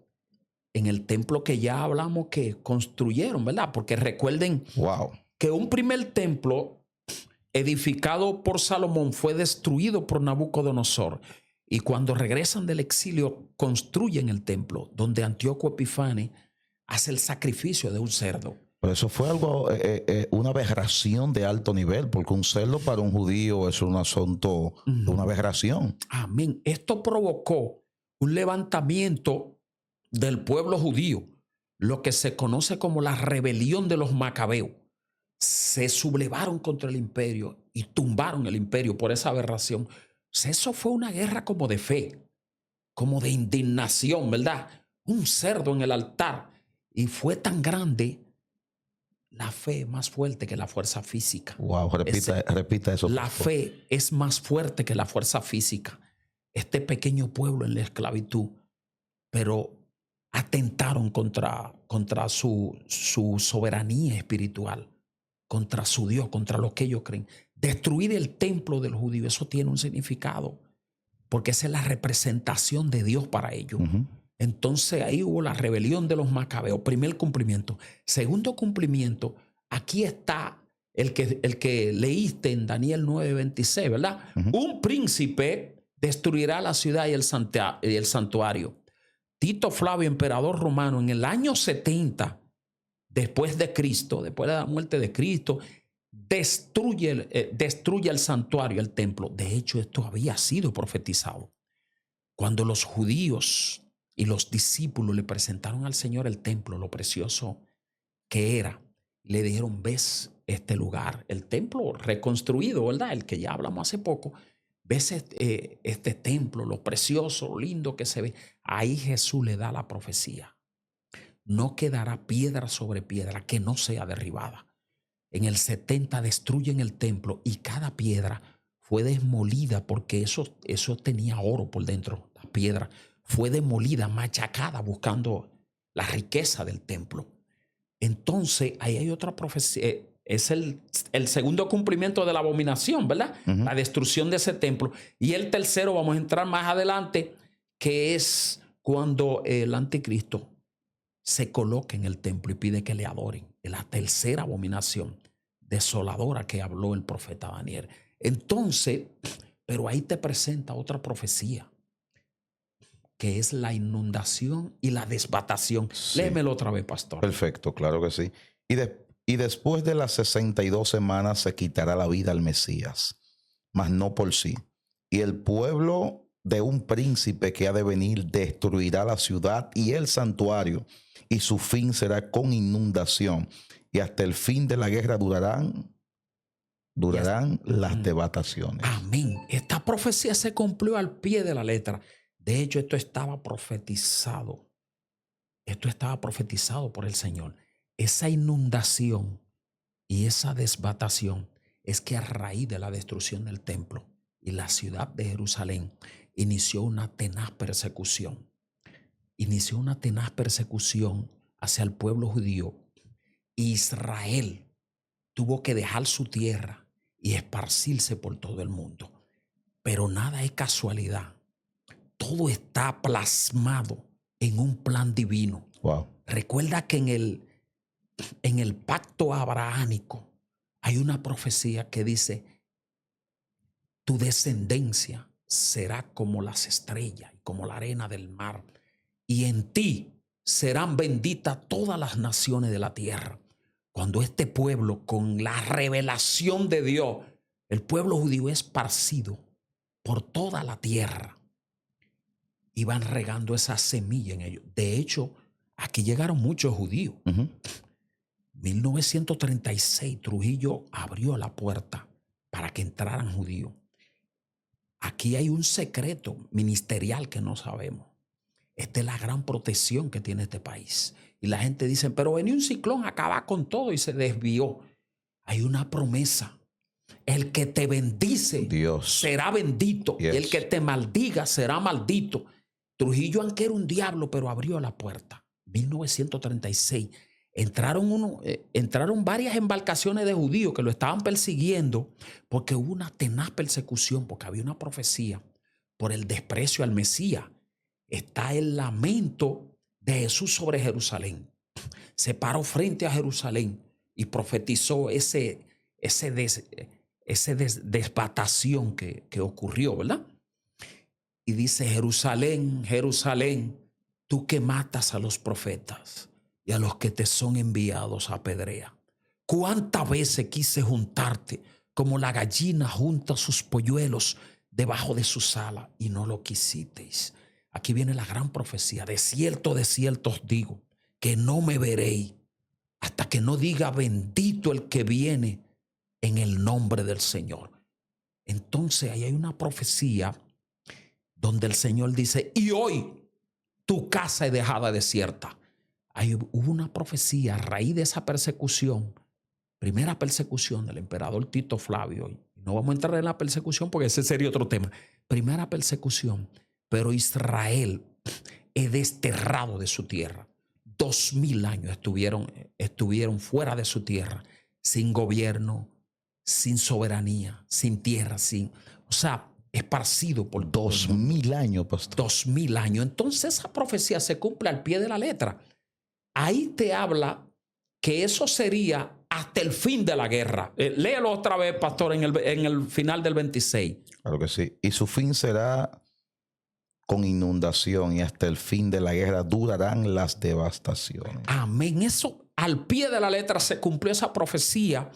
que ya hablamos que construyeron, ¿verdad? Porque recuerden que un primer templo edificado por Salomón fue destruido por Nabucodonosor. Y cuando regresan del exilio, construyen el templo donde Antíoco Epífanes hace el sacrificio de un cerdo. Pero eso fue algo, una aberración de alto nivel, porque un cerdo para un judío es un asunto de una aberración. Amén. Esto provocó un levantamiento del pueblo judío, lo que se conoce como la rebelión de los macabeos. Se sublevaron contra el imperio y tumbaron el imperio por esa aberración. Eso fue una guerra como de fe, como de indignación, ¿verdad? Un cerdo en el altar. Y fue tan grande la fe más fuerte que la fuerza física. Wow, repita eso. La fe es más fuerte que la fuerza física. Este pequeño pueblo en la esclavitud, pero atentaron contra su soberanía espiritual, contra su Dios, contra lo que ellos creen. Destruir el templo del judío, eso tiene un significado, porque esa es la representación de Dios para ellos. Entonces ahí hubo la rebelión de los macabeos, primer cumplimiento. Segundo cumplimiento, aquí está el que leíste en Daniel 9:26, ¿verdad? Un príncipe destruirá la ciudad y el santuario. Tito Flavio, emperador romano, en el año 70 después de Cristo, después de la muerte de Cristo, destruye el santuario, el templo. De hecho, esto había sido profetizado. Cuando los judíos y los discípulos le presentaron al Señor el templo, lo precioso que era, le dijeron: ves este lugar, el templo reconstruido, ¿verdad? El que ya hablamos hace poco. Ves este templo, lo precioso, lo lindo que se ve. Ahí Jesús le da la profecía. No quedará piedra sobre piedra que no sea derribada. En el 70 destruyen el templo y cada piedra fue demolida, porque eso tenía oro por dentro. La piedra fue demolida, machacada, buscando la riqueza del templo. Entonces, ahí hay otra profecía. Es el segundo cumplimiento de la abominación, ¿verdad? La destrucción de ese templo. Y el tercero, vamos a entrar más adelante, que es cuando el anticristo se coloca en el templo y pide que le adoren. Es la tercera abominación desoladora que habló el profeta Daniel. Entonces, pero ahí te presenta otra profecía, que es la inundación y la desbatación. Sí. Léemelo otra vez, pastor. Perfecto, claro que sí. Y después de las 62 semanas se quitará la vida al Mesías, mas no por sí. Y el pueblo de un príncipe que ha de venir destruirá la ciudad y el santuario, y su fin será con inundación. Y hasta el fin de la guerra durarán las devastaciones. Amén. Esta profecía se cumplió al pie de la letra. De hecho, esto estaba profetizado. Esto estaba profetizado por el Señor. Esa inundación y esa desbatación es que a raíz de la destrucción del templo y la ciudad de Jerusalén inició una tenaz persecución. Inició una tenaz persecución hacia el pueblo judío. Israel tuvo que dejar su tierra y esparcirse por todo el mundo. Pero nada es casualidad. Todo está plasmado en un plan divino. Wow. Recuerda que en el pacto abrahámico hay una profecía que dice: tu descendencia será como las estrellas y como la arena del mar, y en ti serán benditas todas las naciones de la tierra. Cuando este pueblo, con la revelación de Dios, el pueblo judío es esparcido por toda la tierra, iban regando esa semilla en ellos. De hecho, aquí llegaron muchos judíos. 1936, Trujillo abrió la puerta para que entraran judíos. Aquí hay un secreto ministerial que no sabemos. Esta es la gran protección que tiene este país. Y la gente dice: pero venía un ciclón a acabar con todo y se desvió. Hay una promesa. El que te bendice, Dios, será bendito. Yes. Y el que te maldiga será maldito. Trujillo, aunque era un diablo, pero abrió la puerta. 1936. entraron varias embarcaciones de judíos que lo estaban persiguiendo porque hubo una tenaz persecución, porque había una profecía por el desprecio al Mesías. Está el lamento de Jesús sobre Jerusalén. Se paró frente a Jerusalén y profetizó esa desbatación que ocurrió, ¿verdad? Y dice: Jerusalén, Jerusalén, tú que matas a los profetas y a los que te son enviados apedrea. ¿Cuántas veces quise juntarte como la gallina junta sus polluelos debajo de sus alas y no lo quisisteis? Aquí viene la gran profecía. De cierto os digo, que no me veréis hasta que no diga bendito el que viene en el nombre del Señor. Entonces ahí hay una profecía donde el Señor dice: y hoy tu casa es dejada desierta. Hubo una profecía a raíz de esa persecución, primera persecución del emperador Tito Flavio. No vamos a entrar en la persecución porque ese sería otro tema. Primera persecución, pero Israel es desterrado de su tierra. 2000 años estuvieron fuera de su tierra, sin gobierno, sin soberanía, sin tierra, esparcido por 2000 años, pastor. 2000 años. Entonces esa profecía se cumple al pie de la letra. Ahí te habla que eso sería hasta el fin de la guerra. Léelo otra vez, pastor, en el final del 26. Claro que sí. Y su fin será con inundación, y hasta el fin de la guerra durarán las devastaciones. Amén. Eso al pie de la letra se cumplió esa profecía.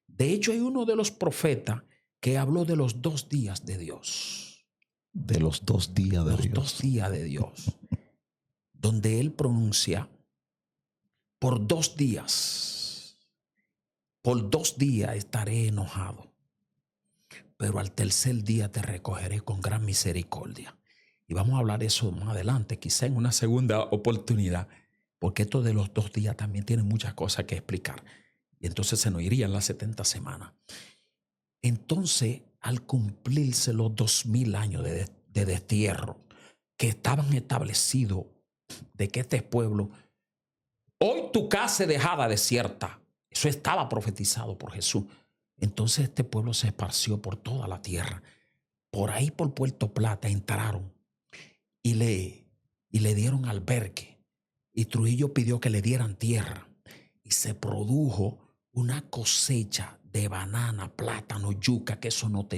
De hecho, hay uno de los profetas que habló de los 2 días de Dios. De los 2 días de Dios. Los 2 días de Dios. Donde él pronuncia: por 2 días estaré enojado, pero al tercer día te recogeré con gran misericordia. Y vamos a hablar de eso más adelante, quizá en una segunda oportunidad, porque esto de los 2 días también tiene muchas cosas que explicar. Y entonces se nos irían las 70 semanas. Entonces, al cumplirse los 2000 años de destierro que estaban establecidos de que este pueblo, hoy tu casa es dejada desierta. Eso estaba profetizado por Jesús. Entonces este pueblo se esparció por toda la tierra. Por ahí, por Puerto Plata, entraron y le dieron albergue. Y Trujillo pidió que le dieran tierra. Y se produjo una cosecha de banana, plátano, yuca, que eso no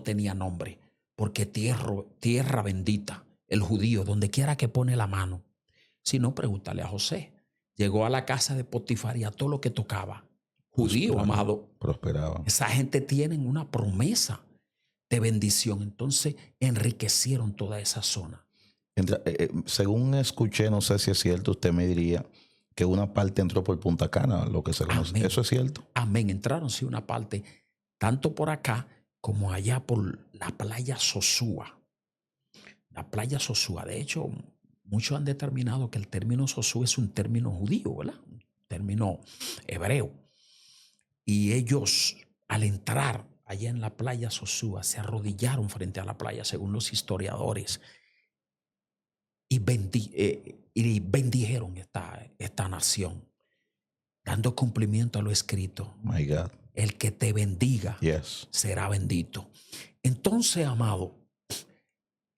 tenía nombre. Porque tierra bendita, el judío, donde quiera que pone la mano. Si no, pregúntale a José. Llegó a la casa de Potifar y a todo lo que tocaba. Judío, amado. Prosperaba. Esa gente tiene una promesa de bendición. Entonces enriquecieron toda esa zona. Según escuché, no sé si es cierto, usted me diría que una parte entró por Punta Cana, lo que se conoce. Amén. ¿Eso es cierto? Amén. Entraron, sí, una parte, tanto por acá como allá por la playa Sosúa. La playa Sosúa. De hecho, muchos han determinado que el término Sosúa es un término judío, ¿verdad? Un término hebreo. Y ellos, al entrar allá en la playa Sosúa, se arrodillaron frente a la playa, según los historiadores, y bendijeron esta nación, dando cumplimiento a lo escrito. My God. El que te bendiga será bendito. Entonces, amado,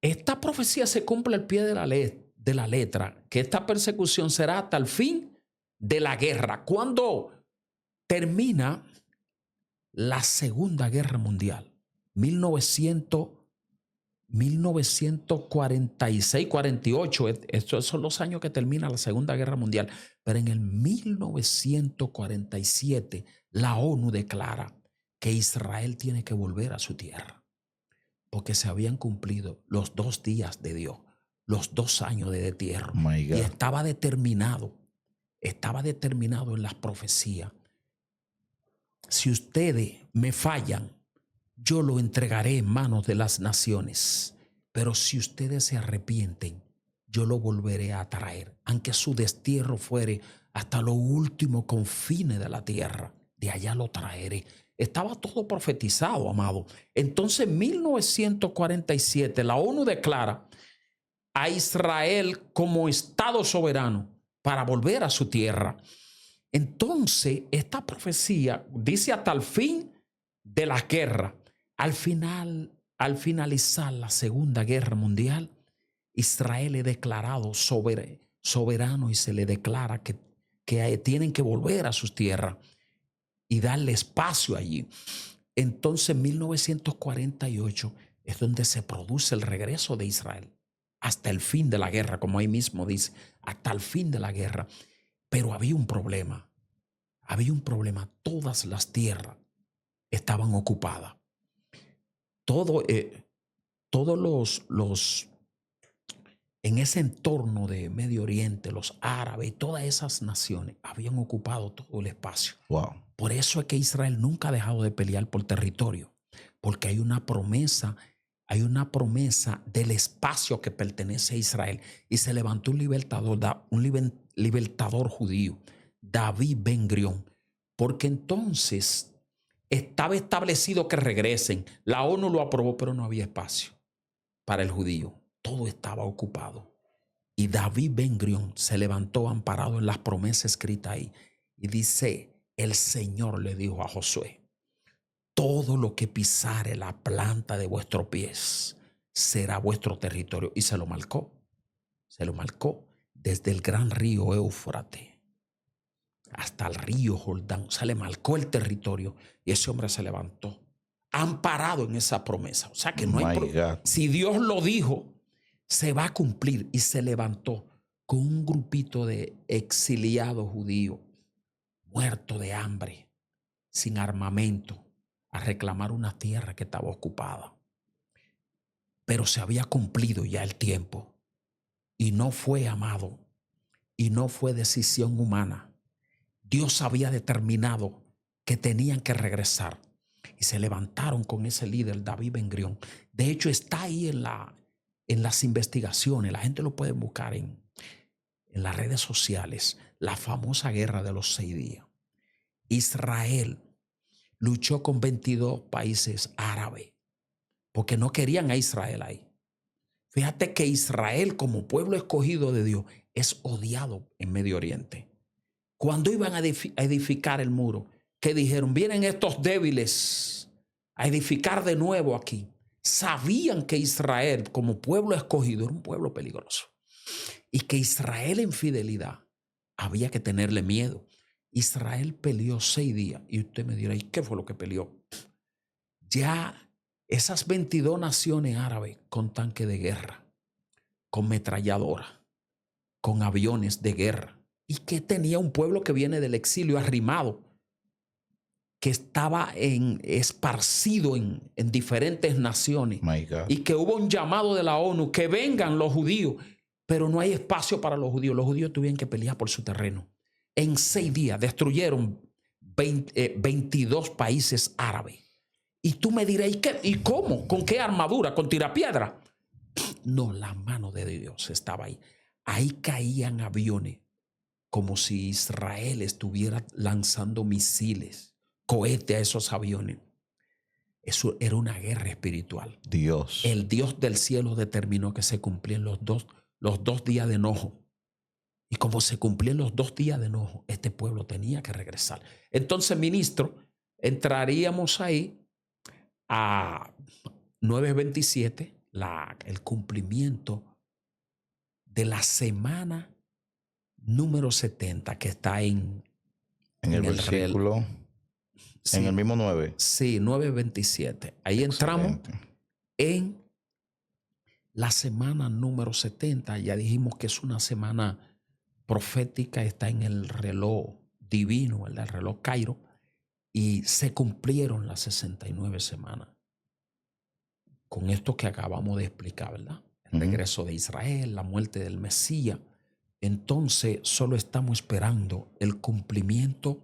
esta profecía se cumple al pie de la letra, que esta persecución será hasta el fin de la guerra. Cuando termina la Segunda Guerra Mundial, 1946-48, estos son los años que termina la Segunda Guerra Mundial, pero en el 1947 la ONU declara que Israel tiene que volver a su tierra, porque se habían cumplido los 2 días de Dios, los 2 años de destierro, y estaba determinado en las profecías: si ustedes me fallan, yo lo entregaré en manos de las naciones, pero si ustedes se arrepienten, yo lo volveré a traer, aunque su destierro fuere hasta los últimos confines de la tierra, de allá lo traeré. Estaba todo profetizado, amado. Entonces, en 1947, la ONU declara a Israel como Estado soberano para volver a su tierra. Entonces, esta profecía dice hasta el fin de la guerra. Al finalizar la Segunda Guerra Mundial, Israel es declarado soberano y se le declara que tienen que volver a sus tierras y darle espacio allí. Entonces, en 1948 es donde se produce el regreso de Israel hasta el fin de la guerra, como ahí mismo dice, hasta el fin de la guerra. Pero había un problema. Todas las tierras estaban ocupadas. Todos los en ese entorno de Medio Oriente, los árabes y todas esas naciones habían ocupado todo el espacio. Wow. Por eso es que Israel nunca ha dejado de pelear por territorio, porque hay una promesa del espacio que pertenece a Israel. Y se levantó un libertador judío, David Ben-Gurión, porque entonces estaba establecido que regresen. La ONU lo aprobó, pero no había espacio para el judío. Todo estaba ocupado. Y David Ben-Gurión se levantó amparado en las promesas escritas ahí. Y dice, el Señor le dijo a Josué, todo lo que pisare la planta de vuestros pies será vuestro territorio. Y se lo marcó. Desde el gran río Éufrates hasta el río Jordán. Se le marcó el territorio y ese hombre se levantó amparado en esa promesa. O sea que no hay si Dios lo dijo, se va a cumplir. Y se levantó con un grupito de exiliados judíos, muertos de hambre, sin armamento, a reclamar una tierra que estaba ocupada. Pero se había cumplido ya el tiempo. Y no fue, amado, y no fue decisión humana. Dios había determinado que tenían que regresar. Y se levantaron con ese líder, David Ben-Gurión. De hecho, está ahí en las investigaciones. La gente lo puede buscar en las redes sociales. La famosa guerra de los 6 días. Israel luchó con 22 países árabes porque no querían a Israel ahí. Fíjate que Israel, como pueblo escogido de Dios, es odiado en Medio Oriente. Cuando iban a edificar el muro, que dijeron, vienen estos débiles a edificar de nuevo aquí. Sabían que Israel, como pueblo escogido, era un pueblo peligroso. Y que Israel en fidelidad había que tenerle miedo. Israel peleó 6 días. Y usted me dirá, ¿y qué fue lo que peleó? Ya esas 22 naciones árabes con tanque de guerra, con metralladora, con aviones de guerra. Y que tenía un pueblo que viene del exilio arrimado, que estaba esparcido en diferentes naciones. Y que hubo un llamado de la ONU, que vengan los judíos, pero no hay espacio para los judíos. Los judíos tuvieron que pelear por su terreno. En 6 días destruyeron 22 países árabes. Y tú me dirás, ¿y cómo? ¿Con qué armadura? ¿Con tirapiedra? No, la mano de Dios estaba ahí. Ahí caían aviones, como si Israel estuviera lanzando misiles, cohetes a esos aviones. Eso era una guerra espiritual. Dios. El Dios del cielo determinó que se cumplían los dos días de enojo. Y como se cumplían los 2 días de enojo, este pueblo tenía que regresar. Entonces, ministro, entraríamos ahí a 9:27, el cumplimiento de la semana número 70, que está en el versículo, sí, en el mismo 9. Sí, 9:27. Ahí entramos en la semana número 70. Ya dijimos que es una semana profética, está en el reloj divino, el reloj Cairo, y se cumplieron las 69 semanas. Con esto que acabamos de explicar, ¿verdad? El regreso de Israel, la muerte del Mesías. Entonces, solo estamos esperando el cumplimiento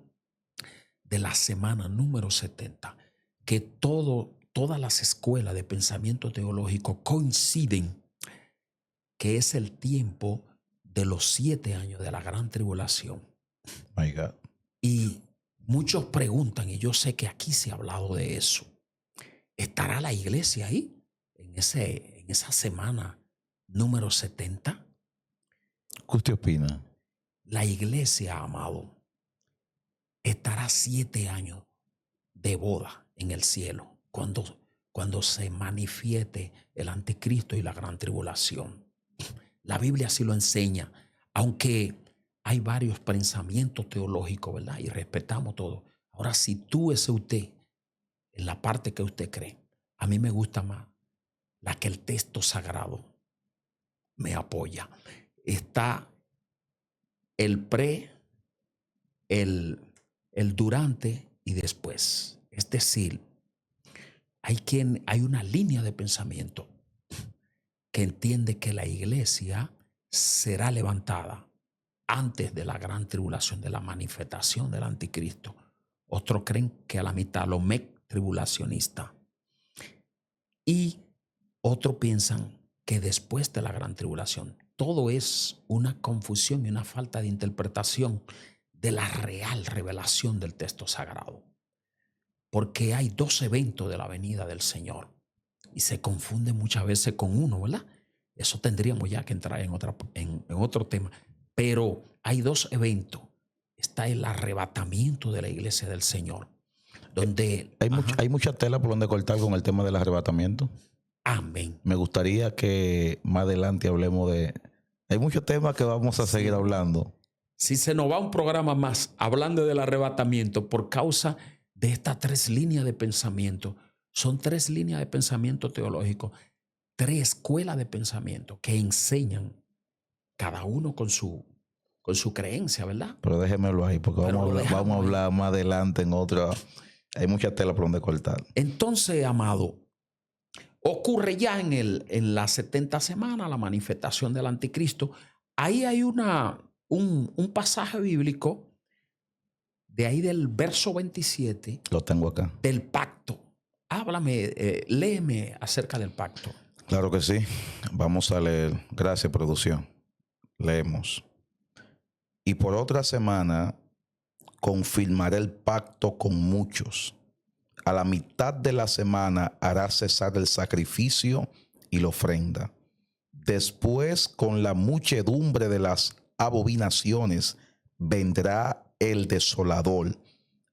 de la semana número 70, que todas las escuelas de pensamiento teológico coinciden que es el tiempo de los 7 años de la gran tribulación. My God. Y muchos preguntan, y yo sé que aquí se ha hablado de eso, ¿estará la iglesia ahí en esa semana número 70? ¿Qué usted opina? La iglesia, amado, estará 7 años de boda en el cielo cuando se manifieste el anticristo y la gran tribulación. La Biblia así lo enseña, aunque hay varios pensamientos teológicos, ¿verdad? Y respetamos todo. Ahora, si tú ese usted, en la parte que usted cree, a mí me gusta más la que el texto sagrado me apoya. Está el pre, el durante y después. Es decir, hay una línea de pensamiento que entiende que la iglesia será levantada antes de la gran tribulación, de la manifestación del anticristo. Otros creen que a la mitad, los tribulacionistas. Y otros piensan que después de la gran tribulación. Todo es una confusión y una falta de interpretación de la real revelación del texto sagrado. Porque hay 2 eventos de la venida del Señor y se confunde muchas veces con uno, ¿verdad? Eso tendríamos ya que entrar en otro tema. Pero hay 2 eventos. Está el arrebatamiento de la iglesia del Señor, donde Hay mucha tela por donde cortar con el tema del arrebatamiento. amén. Me gustaría que más adelante hablemos de... Hay muchos temas que vamos a seguir hablando. Si se nos va un programa más hablando del arrebatamiento por causa de estas 3 líneas de pensamiento, son 3 líneas de pensamiento teológico, 3 escuelas de pensamiento que enseñan cada uno con su creencia, ¿verdad? Pero déjemelo ahí, porque vamos a hablar más adelante en otra. Hay mucha tela por donde cortar. Entonces, amado, ocurre ya en las 70 semanas la manifestación del anticristo. Ahí hay un pasaje bíblico, de ahí del verso 27. Lo tengo acá. Del pacto. Háblame, léeme acerca del pacto. Claro que sí. Vamos a leer. Gracias, producción. Leemos. Y por otra semana confirmaré el pacto con muchos. A la mitad de la semana hará cesar el sacrificio y la ofrenda. Después, con la muchedumbre de las abominaciones, vendrá el desolador,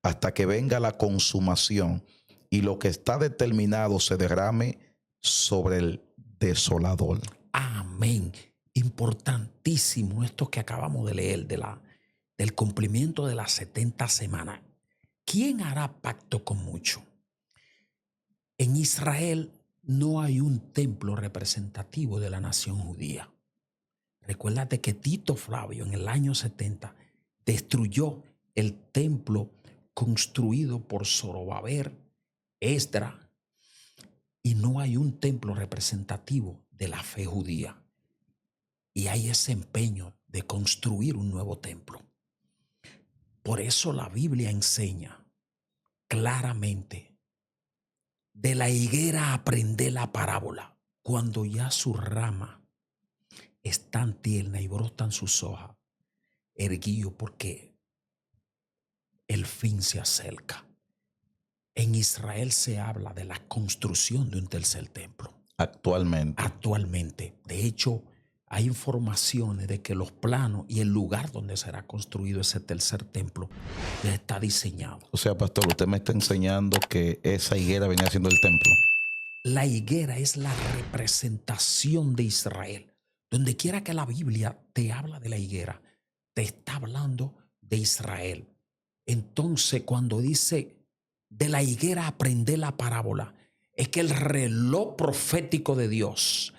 hasta que venga la consumación y lo que está determinado se derrame sobre el desolador. Amén. Importantísimo esto que acabamos de leer del cumplimiento de las 70 semanas. ¿Quién hará pacto con mucho? En Israel no hay un templo representativo de la nación judía. Recuérdate que Tito Flavio en el año 70 destruyó el templo construido por Zorobabel, Esdras, y no hay un templo representativo de la fe judía. Y hay ese empeño de construir un nuevo templo. Por eso la Biblia enseña claramente: de la higuera aprende la parábola. Cuando ya su rama es tan tierna y brotan sus hojas, erguío, porque el fin se acerca. En Israel se habla de la construcción de un tercer templo. Actualmente. De hecho, hay informaciones de que los planos y el lugar donde será construido ese tercer templo ya está diseñado. O sea, pastor, usted me está enseñando que esa higuera venía siendo el templo. La higuera es la representación de Israel. Donde quiera que la Biblia te habla de la higuera, te está hablando de Israel. Entonces, cuando dice de la higuera aprende la parábola, es que el reloj profético de Dios,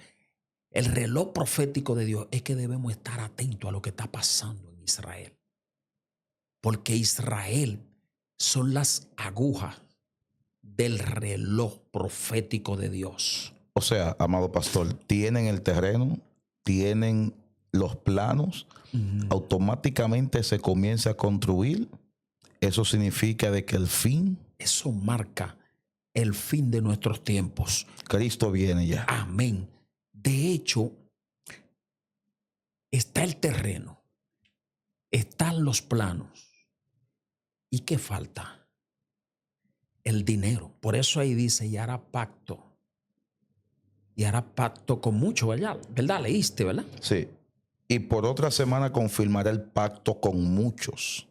es que debemos estar atentos a lo que está pasando en Israel. Porque Israel son las agujas del reloj profético de Dios. O sea, amado pastor, tienen el terreno, tienen los planos, automáticamente se comienza a construir. Eso significa de que el fin... Eso marca el fin de nuestros tiempos. Cristo viene ya. Amén. De hecho, está el terreno, están los planos. ¿Y qué falta? El dinero. Por eso ahí dice, y hará pacto. Y hará pacto con mucho, ¿verdad? ¿Verdad? Leíste, ¿verdad? Sí. y por otra semana confirmará el pacto con muchos.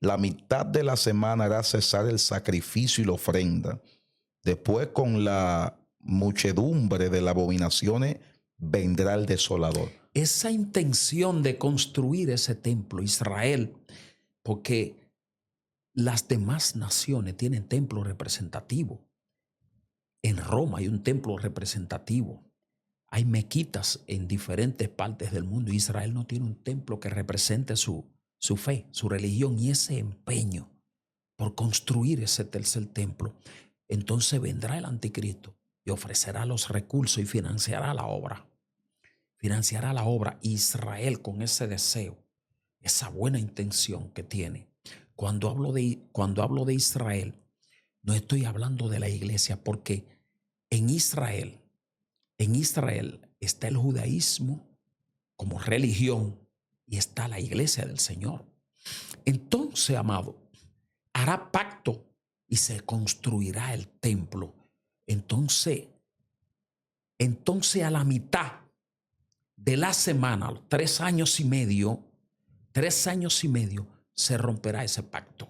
La mitad de la semana hará cesar el sacrificio y la ofrenda. Después, con la muchedumbre de las abominaciones, vendrá el desolador. Esa intención de construir ese templo, Israel, porque las demás naciones tienen templos representativos. En Roma hay un templo representativo. Hay mequitas en diferentes partes del mundo. Israel no tiene un templo que represente su fe, su religión, y ese empeño por construir ese tercer templo. Entonces vendrá el anticristo y ofrecerá los recursos y financiará la obra. Financiará la obra. Israel, con ese deseo, esa buena intención que tiene. Cuando hablo de Israel, no estoy hablando de la iglesia, porque en Israel está el judaísmo como religión y está la iglesia del Señor. Entonces, amado, hará pacto y se construirá el templo. Entonces a la mitad de la semana, 3 años y medio, se romperá ese pacto.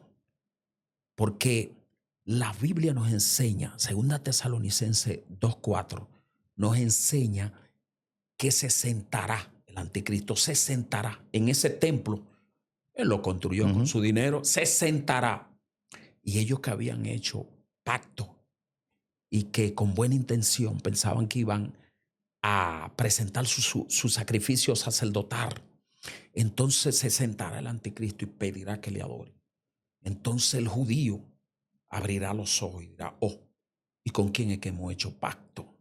Porque la Biblia nos enseña, 2 Tesalonicenses 2:4, nos enseña que se sentará, el anticristo se sentará en ese templo. Él lo construyó con su dinero, se sentará. Y ellos que habían hecho pacto y que con buena intención pensaban que iban a presentar su sacrificio sacerdotal, entonces se sentará el anticristo y pedirá que le adore. Entonces el judío abrirá los ojos y dirá, oh, ¿y con quién es que hemos hecho pacto?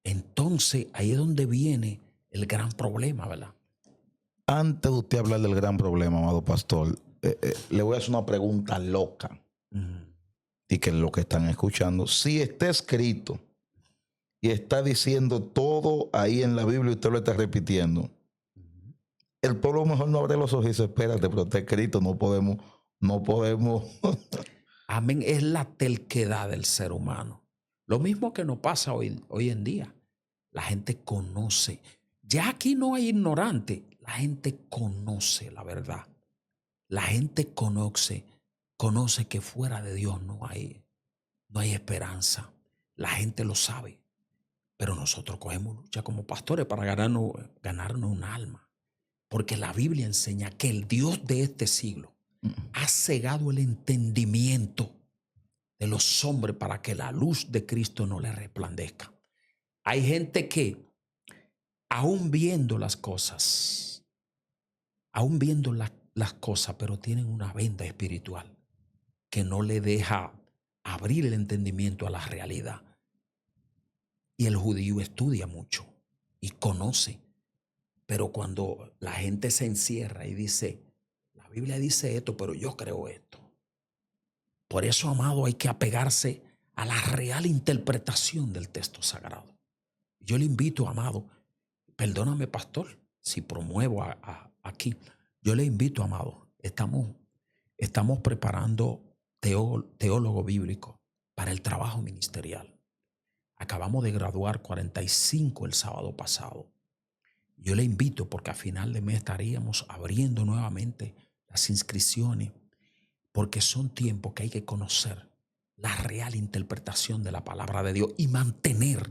Entonces ahí es donde viene el gran problema, ¿verdad? Antes de usted hablar del gran problema, amado pastor, le voy a hacer una pregunta loca. Y que lo que están escuchando, si está escrito y está diciendo todo ahí en la Biblia y usted lo está repitiendo, el pueblo mejor no abre los ojos y dice, espérate, pero está escrito, no podemos. Amén. Es la terquedad del ser humano. Lo mismo que nos pasa hoy en día. La gente conoce. Ya aquí no hay ignorante. La gente conoce la verdad. La gente conoce que fuera de Dios no hay esperanza. La gente lo sabe. Pero nosotros cogemos lucha como pastores para ganarnos un alma. Porque la Biblia enseña que el Dios de este siglo ha cegado el entendimiento de los hombres para que la luz de Cristo no les resplandezca. Hay gente que, aún viendo las cosas, pero tienen una venda espiritual que no le deja abrir el entendimiento a la realidad. Y el judío estudia mucho y conoce. Pero cuando la gente se encierra y dice, la Biblia dice esto, pero yo creo esto. Por eso, amado, hay que apegarse a la real interpretación del texto sagrado. Yo le invito, amado, perdóname, pastor, si promuevo aquí. Yo le invito, amado, estamos preparando teólogo bíblico para el trabajo ministerial. Acabamos de graduar 45 el sábado pasado. Yo le invito porque a final de mes estaríamos abriendo nuevamente las inscripciones, porque son tiempos que hay que conocer la real interpretación de la palabra de Dios y mantener,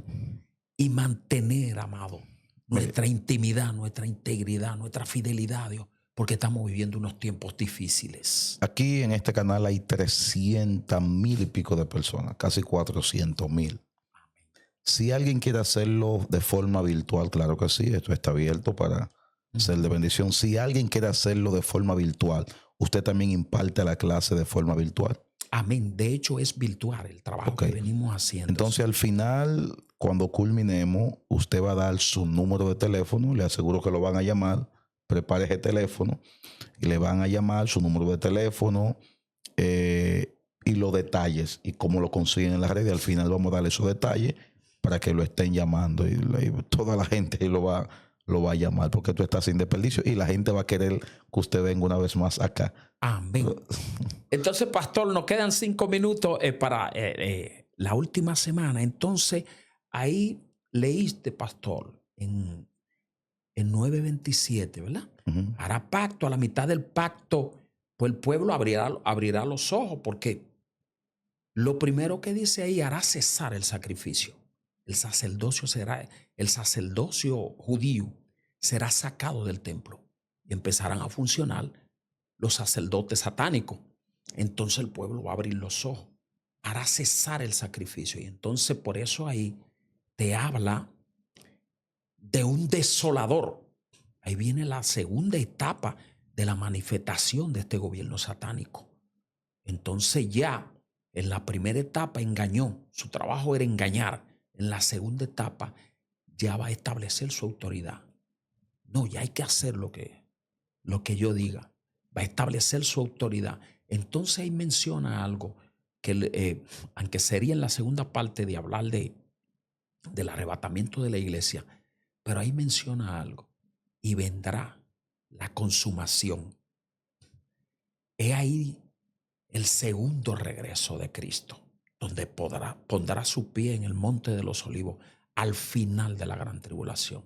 amado, nuestra intimidad, nuestra integridad, nuestra fidelidad a Dios, porque estamos viviendo unos tiempos difíciles. Aquí en este canal hay 300,000 y pico de personas, casi 400,000. Si alguien quiere hacerlo de forma virtual, claro que sí, esto está abierto para ser de bendición. Si alguien quiere hacerlo de forma virtual, usted también imparte la clase de forma virtual. Amén. De hecho, es virtual el trabajo que venimos haciendo. Entonces, al final, cuando culminemos, usted va a dar su número de teléfono. Le aseguro que lo van a llamar. Prepare ese teléfono y le van a llamar su número de teléfono y los detalles y cómo lo consiguen en la red. Y al final vamos a darle esos detalles para que lo estén llamando y toda la gente lo va a llamar, porque tú estás sin desperdicio y la gente va a querer que usted venga una vez más acá. Amén. Entonces, pastor, nos quedan 5 minutos para la última semana. Entonces, ahí leíste, pastor, en en 9:27, ¿verdad? Ujú. Hará pacto, a la mitad del pacto, pues el pueblo abrirá los ojos, porque lo primero que dice ahí, hará cesar el sacrificio. El sacerdocio judío será sacado del templo y empezarán a funcionar los sacerdotes satánicos. Entonces el pueblo va a abrir los ojos, hará cesar el sacrificio. Y entonces por eso ahí te habla de un desolador. Ahí viene la segunda etapa de la manifestación de este gobierno satánico. Entonces ya en la primera etapa engañó, su trabajo era engañar. En la segunda etapa ya va a establecer su autoridad. No, ya hay que hacer lo que yo diga. Va a establecer su autoridad. Entonces ahí menciona algo que, aunque sería en la segunda parte de hablar del arrebatamiento de la iglesia, pero ahí menciona algo. Y vendrá la consumación. He ahí el segundo regreso de Cristo, donde pondrá su pie en el monte de los olivos al final de la gran tribulación.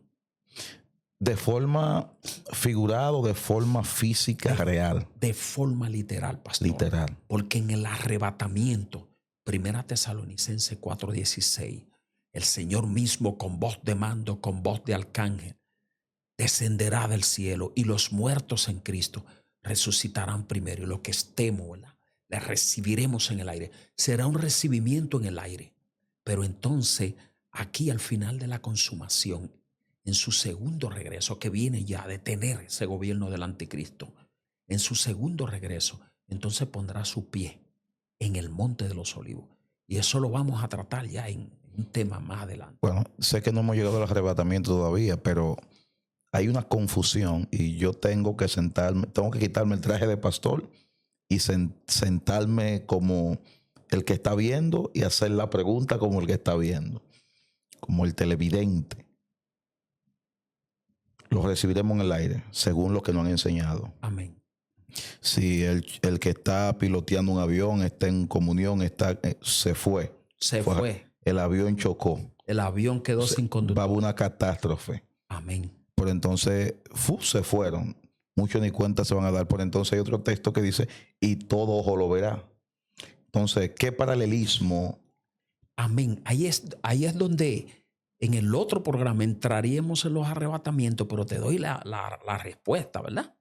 De forma figurada o de forma física real. De forma literal, pastor. Literal. Porque en el arrebatamiento, 1 Tesalonicenses 4:16, el Señor mismo con voz de mando, con voz de arcángel, descenderá del cielo y los muertos en Cristo resucitarán primero y los que estemos, ¿verdad?, les recibiremos en el aire. Será un recibimiento en el aire. Pero entonces, aquí al final de la consumación, en su segundo regreso, que viene ya a detener ese gobierno del anticristo, en su segundo regreso, entonces pondrá su pie en el monte de los olivos. Y eso lo vamos a tratar ya en un tema más adelante. Bueno, sé que no hemos llegado al arrebatamiento todavía, pero hay una confusión y yo tengo que sentarme, tengo que quitarme el traje de pastor y sentarme como el que está viendo y hacer la pregunta como el que está viendo, como el televidente. Lo recibiremos en el aire, según lo que nos han enseñado. Amén. Si el que está piloteando un avión está en comunión, se fue. Se fue. El avión chocó. El avión quedó sin conductor. Va a haber una catástrofe. Amén. Por entonces, se fueron. Muchos ni cuenta se van a dar. Por entonces hay otro texto que dice, y todo ojo lo verá. Entonces, ¿qué paralelismo? Amén. Ahí es donde en el otro programa entraríamos en los arrebatamientos, pero te doy la respuesta, ¿verdad?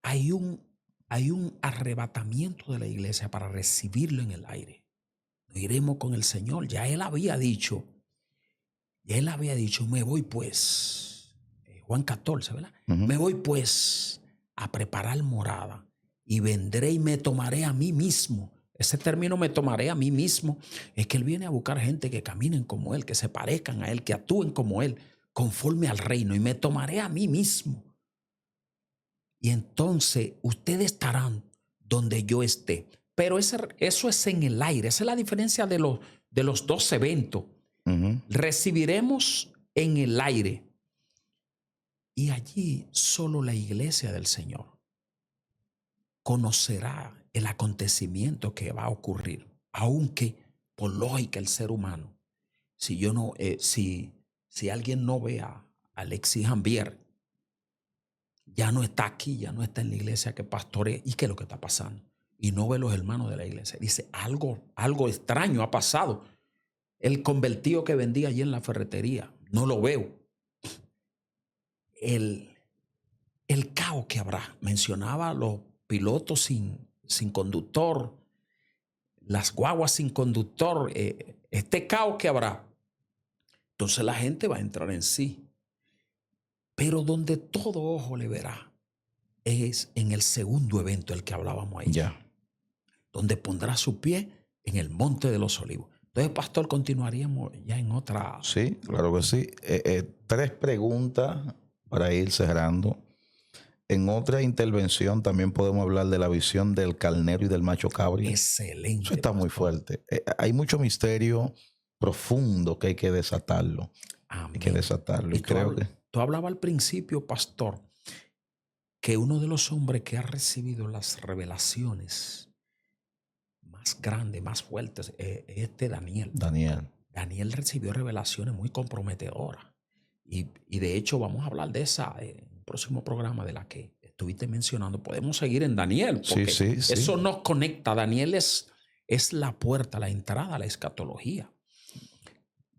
Hay un arrebatamiento de la iglesia para recibirlo en el aire. Nos iremos con el Señor. Ya Él había dicho, me voy pues, Juan 14, ¿verdad? Me voy pues a preparar morada y vendré y me tomaré a mí mismo. Ese término, me tomaré a mí mismo, es que Él viene a buscar gente que caminen como Él, que se parezcan a Él, que actúen como Él, conforme al reino, y me tomaré a mí mismo. Y entonces ustedes estarán donde yo esté. Pero eso es en el aire. Esa es la diferencia de los dos eventos. Recibiremos en el aire. Y allí solo la iglesia del Señor conocerá el acontecimiento que va a ocurrir. Aunque, por lógica, el ser humano, si alguien no ve a Alexis Jambier, ya no está aquí, ya no está en la iglesia que pastorea. ¿Y qué es lo que está pasando? Y no ve los hermanos de la iglesia. Dice, algo extraño ha pasado. El convertido que vendía allí en la ferretería, no lo veo. El caos que habrá. Mencionaba los pilotos sin conductor, las guaguas sin conductor, este caos que habrá. Entonces la gente va a entrar en sí. Pero donde todo ojo le verá es en el segundo evento, el que hablábamos ahí. Ya. Donde pondrá su pie en el monte de los olivos. Entonces, pastor, continuaríamos ya en otra. Sí, claro que sí. 3 preguntas para ir cerrando. En otra intervención también podemos hablar de la visión del carnero y del macho cabrio. Excelente. Eso está muy fuerte. Hay mucho misterio profundo que hay que desatarlo. Amén. Hay que desatarlo. Y creo que tú hablabas al principio, pastor, que uno de los hombres que ha recibido las revelaciones más grandes, más fuertes, es Daniel. Daniel recibió revelaciones muy comprometedoras. Y de hecho vamos a hablar de esa en un próximo programa de la que estuviste mencionando. Podemos seguir en Daniel, porque eso nos conecta. Daniel es la puerta, la entrada a la escatología.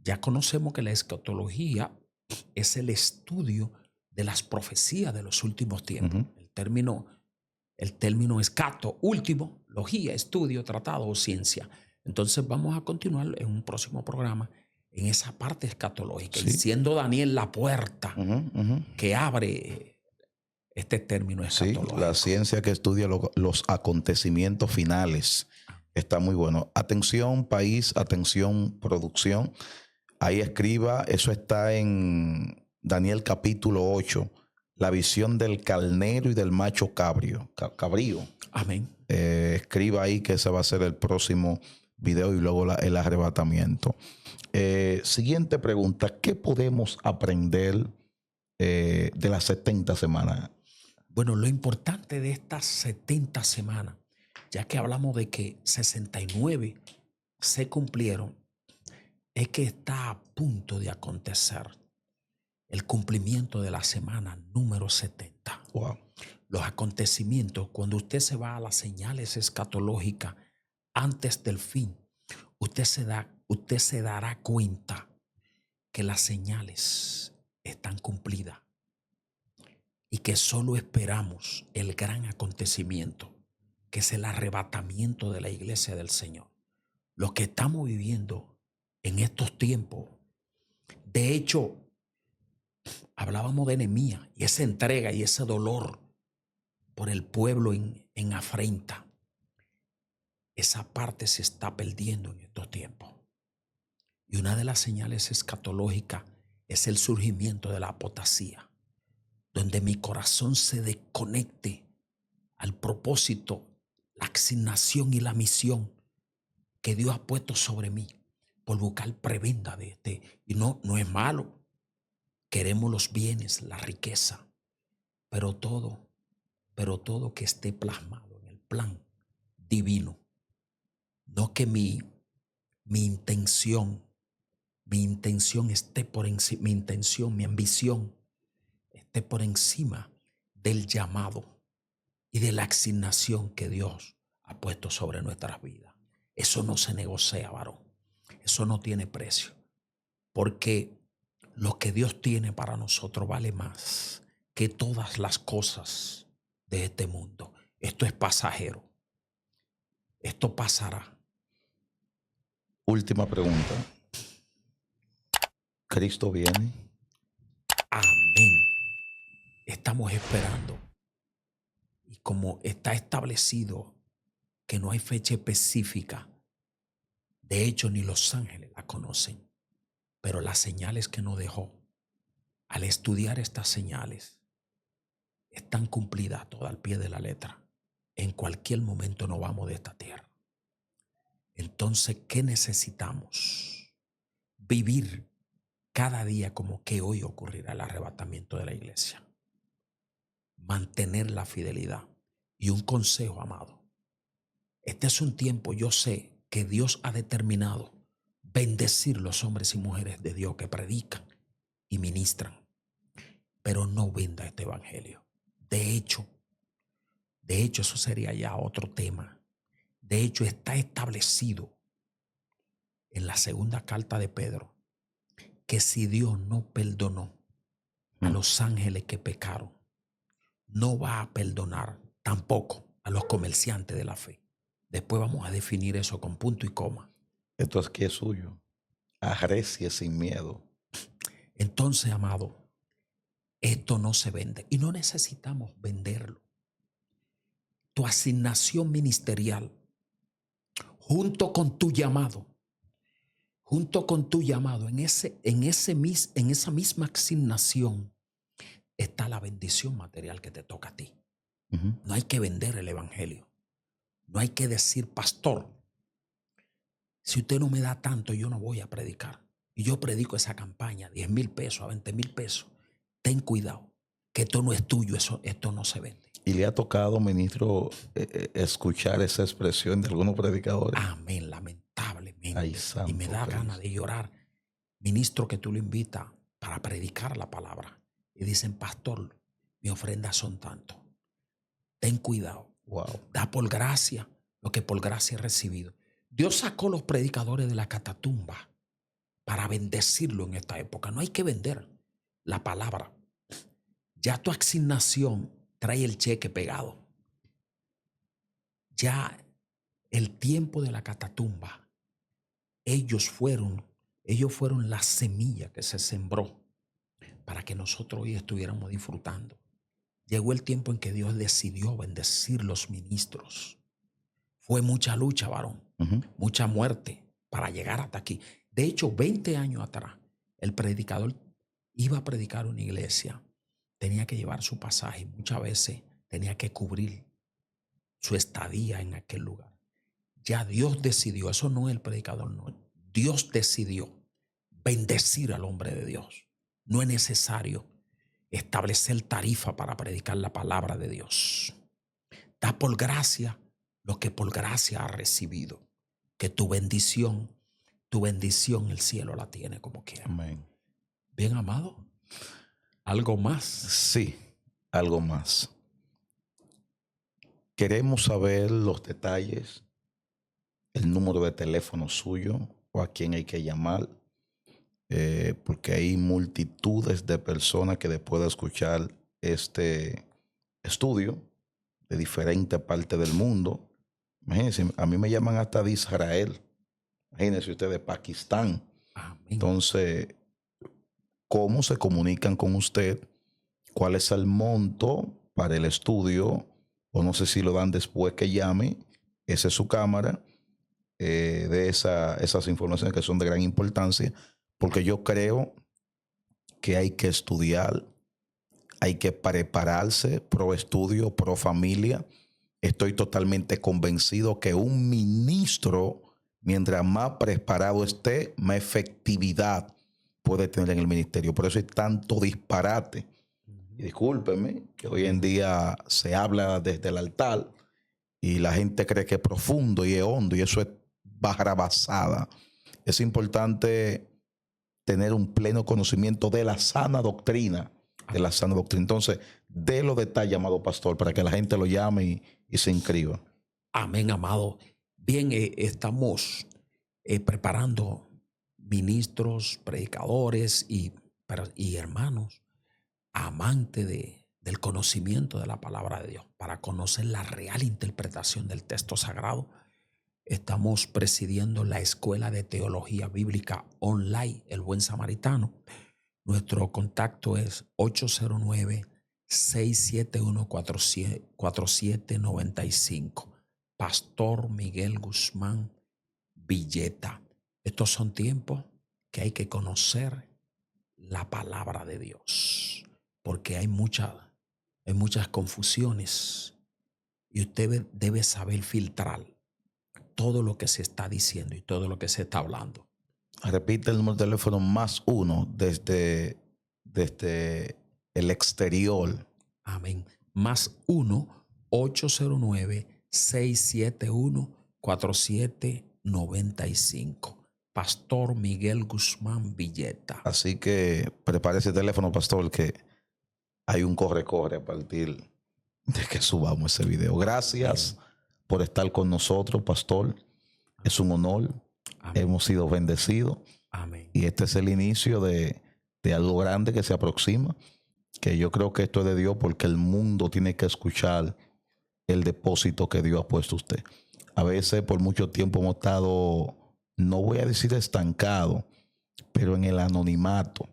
Ya conocemos que la escatología es el estudio de las profecías de los últimos tiempos. El término escato, último, logía, estudio, tratado o ciencia. Entonces vamos a continuar en un próximo programa en esa parte escatológica, y siendo Daniel la puerta que abre este término escatológico. Sí, la ciencia que estudia los acontecimientos finales. Está muy bueno. Atención país, atención producción. Ahí escriba, eso está en Daniel capítulo 8, la visión del carnero y del macho cabrío. Amén. Escriba ahí que ese va a ser el próximo video y luego el arrebatamiento. Siguiente pregunta, ¿qué podemos aprender de las 70 semanas? Bueno, lo importante de estas 70 semanas, ya que hablamos de que 69 se cumplieron, es que está a punto de acontecer el cumplimiento de la semana número 70. Wow. Los acontecimientos, cuando usted se va a las señales escatológicas antes del fin, usted se dará cuenta que las señales están cumplidas y que solo esperamos el gran acontecimiento, que es el arrebatamiento de la iglesia del Señor. Lo que estamos viviendo en estos tiempos, de hecho, hablábamos de Nehemías y esa entrega y ese dolor por el pueblo en afrenta. Esa parte se está perdiendo en estos tiempos. Y una de las señales escatológicas es el surgimiento de la apostasía, donde mi corazón se desconecte al propósito, la asignación y la misión que Dios ha puesto sobre mí por buscar prebenda de este. Y no es malo. Queremos los bienes, la riqueza, pero todo que esté plasmado en el plan divino. No que mi intención esté por encima, mi ambición esté por encima del llamado y de la asignación que Dios ha puesto sobre nuestras vidas. Eso no se negocia, varón. Eso no tiene precio. Porque lo que Dios tiene para nosotros vale más que todas las cosas de este mundo. Esto es pasajero. Esto pasará. Última pregunta. ¿Cristo viene? Amén. Estamos esperando. Y como está establecido que no hay fecha específica, de hecho ni los ángeles la conocen, pero las señales que nos dejó, al estudiar estas señales, están cumplidas todas al pie de la letra. En cualquier momento nos vamos de esta tierra. Entonces, ¿qué necesitamos? Vivir cada día como que hoy ocurrirá el arrebatamiento de la iglesia. Mantener la fidelidad. Y un consejo, amado. Este es un tiempo, yo sé, que Dios ha determinado bendecir los hombres y mujeres de Dios que predican y ministran. Pero no venda este evangelio. De hecho, eso sería ya otro tema. De hecho, está establecido en la segunda carta de Pedro que si Dios no perdonó a los ángeles que pecaron, no va a perdonar tampoco a los comerciantes de la fe. Después vamos a definir eso con punto y coma. Esto aquí es suyo. Arrecie sin miedo. Entonces, amado, esto no se vende y no necesitamos venderlo. Tu asignación ministerial, junto con tu llamado, en esa misma asignación está la bendición material que te toca a ti. No hay que vender el evangelio. No hay que decir, pastor, si usted no me da tanto, yo no voy a predicar. Y yo predico esa campaña, 10,000 pesos a 20,000 pesos. Ten cuidado, que esto no es tuyo, esto no se vende. ¿Y le ha tocado, ministro, escuchar esa expresión de algunos predicadores? Amén, lamentablemente. Ay, santo y me da Cristo. ganas de llorar. Ministro, que tú lo invitas para predicar la palabra. Y dicen, pastor, mi ofrenda son tanto. Ten cuidado. Wow. Da por gracia lo que por gracia he recibido. Dios sacó los predicadores de la catatumba para bendecirlo en esta época. No hay que vender la palabra. Ya tu asignación trae el cheque pegado. Ya el tiempo de la catatumba, ellos fueron la semilla que se sembró para que nosotros hoy estuviéramos disfrutando. Llegó el tiempo en que Dios decidió bendecir los ministros. Fue mucha lucha, varón, mucha muerte para llegar hasta aquí. De hecho, 20 años atrás, el predicador iba a predicar una iglesia, tenía que llevar su pasaje, muchas veces tenía que cubrir su estadía en aquel lugar. Ya Dios decidió, eso no es el predicador, no. Dios decidió bendecir al hombre de Dios. No es necesario establecer tarifa para predicar la palabra de Dios. Da por gracia lo que por gracia has recibido. Que tu bendición el cielo la tiene como quiera. Amén. Bien, amado, ¿algo más? Sí, algo más. Queremos saber los detalles, el número de teléfono suyo o a quién hay que llamar, porque hay multitudes de personas que después de escuchar este estudio de diferentes partes del mundo, imagínense, a mí me llaman hasta de Israel, imagínense ustedes, de Pakistán. Amén. Entonces, ¿cómo se comunican con usted? ¿Cuál es el monto para el estudio? O no sé si lo dan después que llame. Esa es su cámara. De esas informaciones que son de gran importancia, porque yo creo que hay que estudiar, hay que prepararse pro estudio, pro familia. Estoy totalmente convencido que un ministro, mientras más preparado esté, más efectividad puede tener en el ministerio. Por eso hay tanto disparate. Y discúlpenme, que hoy en día se habla desde el altar y la gente cree que es profundo y es hondo, y eso es barrabasada. Es importante tener un pleno conocimiento de la sana doctrina. De la sana doctrina. Entonces, dé los detalles, amado pastor, para que la gente lo llame y se inscriba. Amén, amado. Bien, estamos preparando ministros, predicadores y hermanos amantes del conocimiento de la palabra de Dios, para conocer la real interpretación del texto sagrado. Estamos presidiendo la Escuela de Teología Bíblica Online, El Buen Samaritano. Nuestro contacto es 809-671-4795. Pastor Miguel Guzmán Villeta. Estos son tiempos que hay que conocer la palabra de Dios, porque hay muchas confusiones y usted debe saber filtrar todo lo que se está diciendo y todo lo que se está hablando. Repite el número de teléfono +1 desde el exterior. Amén. +1-809-671-4795. Pastor Miguel Guzmán Villeta. Así que prepare ese teléfono, pastor, que hay un corre-corre a partir de que subamos ese video. Gracias por estar con nosotros, pastor. Es un honor. Amén. Hemos sido bendecidos. Amén. Y este es el inicio de algo grande que se aproxima, que yo creo que esto es de Dios, porque el mundo tiene que escuchar el depósito que Dios ha puesto a usted. A veces por mucho tiempo hemos estado, no voy a decir estancado, pero en el anonimato.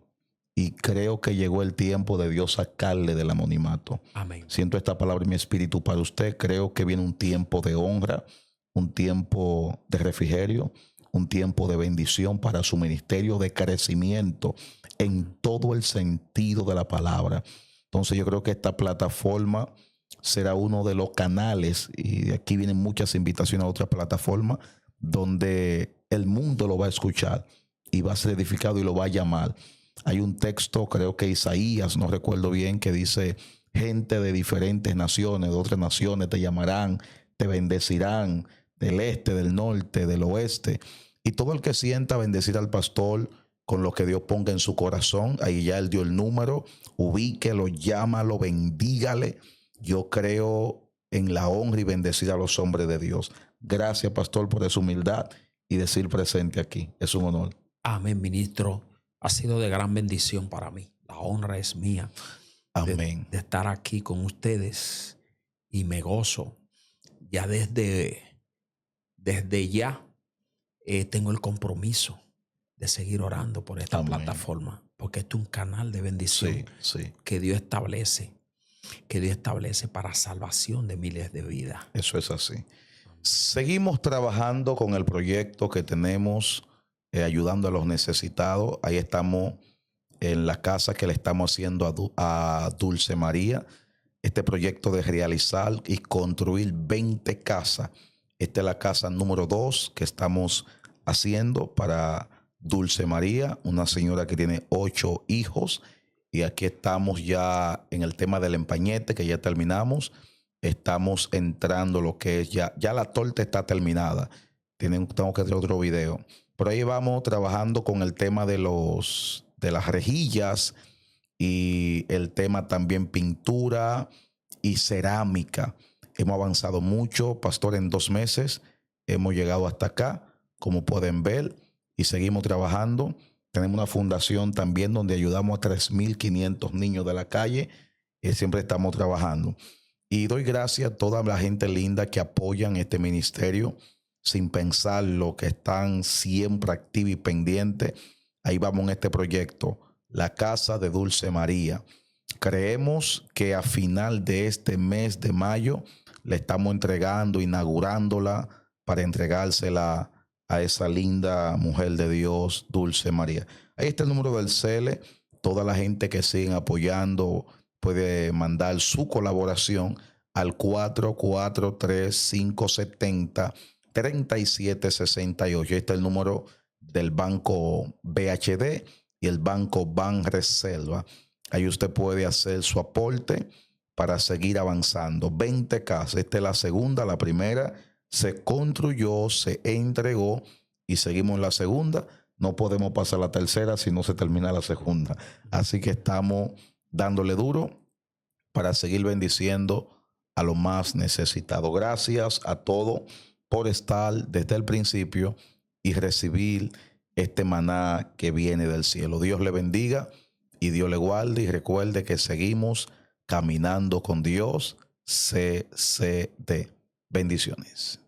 Y creo que llegó el tiempo de Dios sacarle del anonimato. Amén. Siento esta palabra en mi espíritu para usted. Creo que viene un tiempo de honra, un tiempo de refrigerio, un tiempo de bendición para su ministerio, de crecimiento en todo el sentido de la palabra. Entonces yo creo que esta plataforma será uno de los canales, y de aquí vienen muchas invitaciones a otras plataformas, donde el mundo lo va a escuchar y va a ser edificado y lo va a llamar. Hay un texto, creo que Isaías, no recuerdo bien, que dice: gente de diferentes naciones, de otras naciones te llamarán, te bendecirán, del este, del norte, del oeste. Y todo el que sienta bendecir al pastor, con lo que Dios ponga en su corazón. Ahí ya él dio el número. Ubíquelo, llámalo, bendígale. Yo creo en la honra y bendecir a los hombres de Dios. Gracias, pastor, por esa humildad y decir presente aquí. Es un honor. Amén, ministro. Ha sido de gran bendición para mí. La honra es mía Amén. de estar aquí con ustedes y me gozo. Ya desde ya tengo el compromiso de seguir orando por esta Amén. plataforma, porque esto es un canal de bendición que Dios establece para salvación de miles de vidas. Eso es así. Seguimos trabajando con el proyecto que tenemos, ayudando a los necesitados. Ahí estamos en la casa que le estamos haciendo a Dulce María. Este proyecto de realizar y construir 20 casas. Esta es la casa número 2 que estamos haciendo para Dulce María, una señora que tiene 8 hijos. Y aquí estamos ya en el tema del empañete, que ya terminamos. Estamos entrando lo que es ya la torta está terminada. Tengo que hacer otro video. Por ahí vamos trabajando con el tema de las rejillas y el tema también pintura y cerámica. Hemos avanzado mucho, pastor, en 2 meses hemos llegado hasta acá, como pueden ver, y seguimos trabajando. Tenemos una fundación también donde ayudamos a 3.500 niños de la calle y siempre estamos trabajando. Y doy gracias a toda la gente linda que apoyan este ministerio sin pensarlo, que están siempre activos y pendientes. Ahí vamos en este proyecto, la Casa de Dulce María. Creemos que a final de este mes de mayo le estamos entregando, inaugurándola para entregársela a esa linda mujer de Dios, Dulce María. Ahí está el número del CELE. Toda la gente que siguen apoyando puede mandar su colaboración al 443-570-3768. Ahí está el número del Banco BHD y el Banco Banreserva. Ahí usted puede hacer su aporte para seguir avanzando. 20 casas. Esta es la segunda. La primera se construyó, se entregó y seguimos en la segunda. No podemos pasar a la tercera si no se termina la segunda. Así que estamos dándole duro para seguir bendiciendo a los más necesitados. Gracias a todos por estar desde el principio y recibir este maná que viene del cielo. Dios le bendiga y Dios le guarde, y recuerde que seguimos caminando con Dios. CCD. Bendiciones.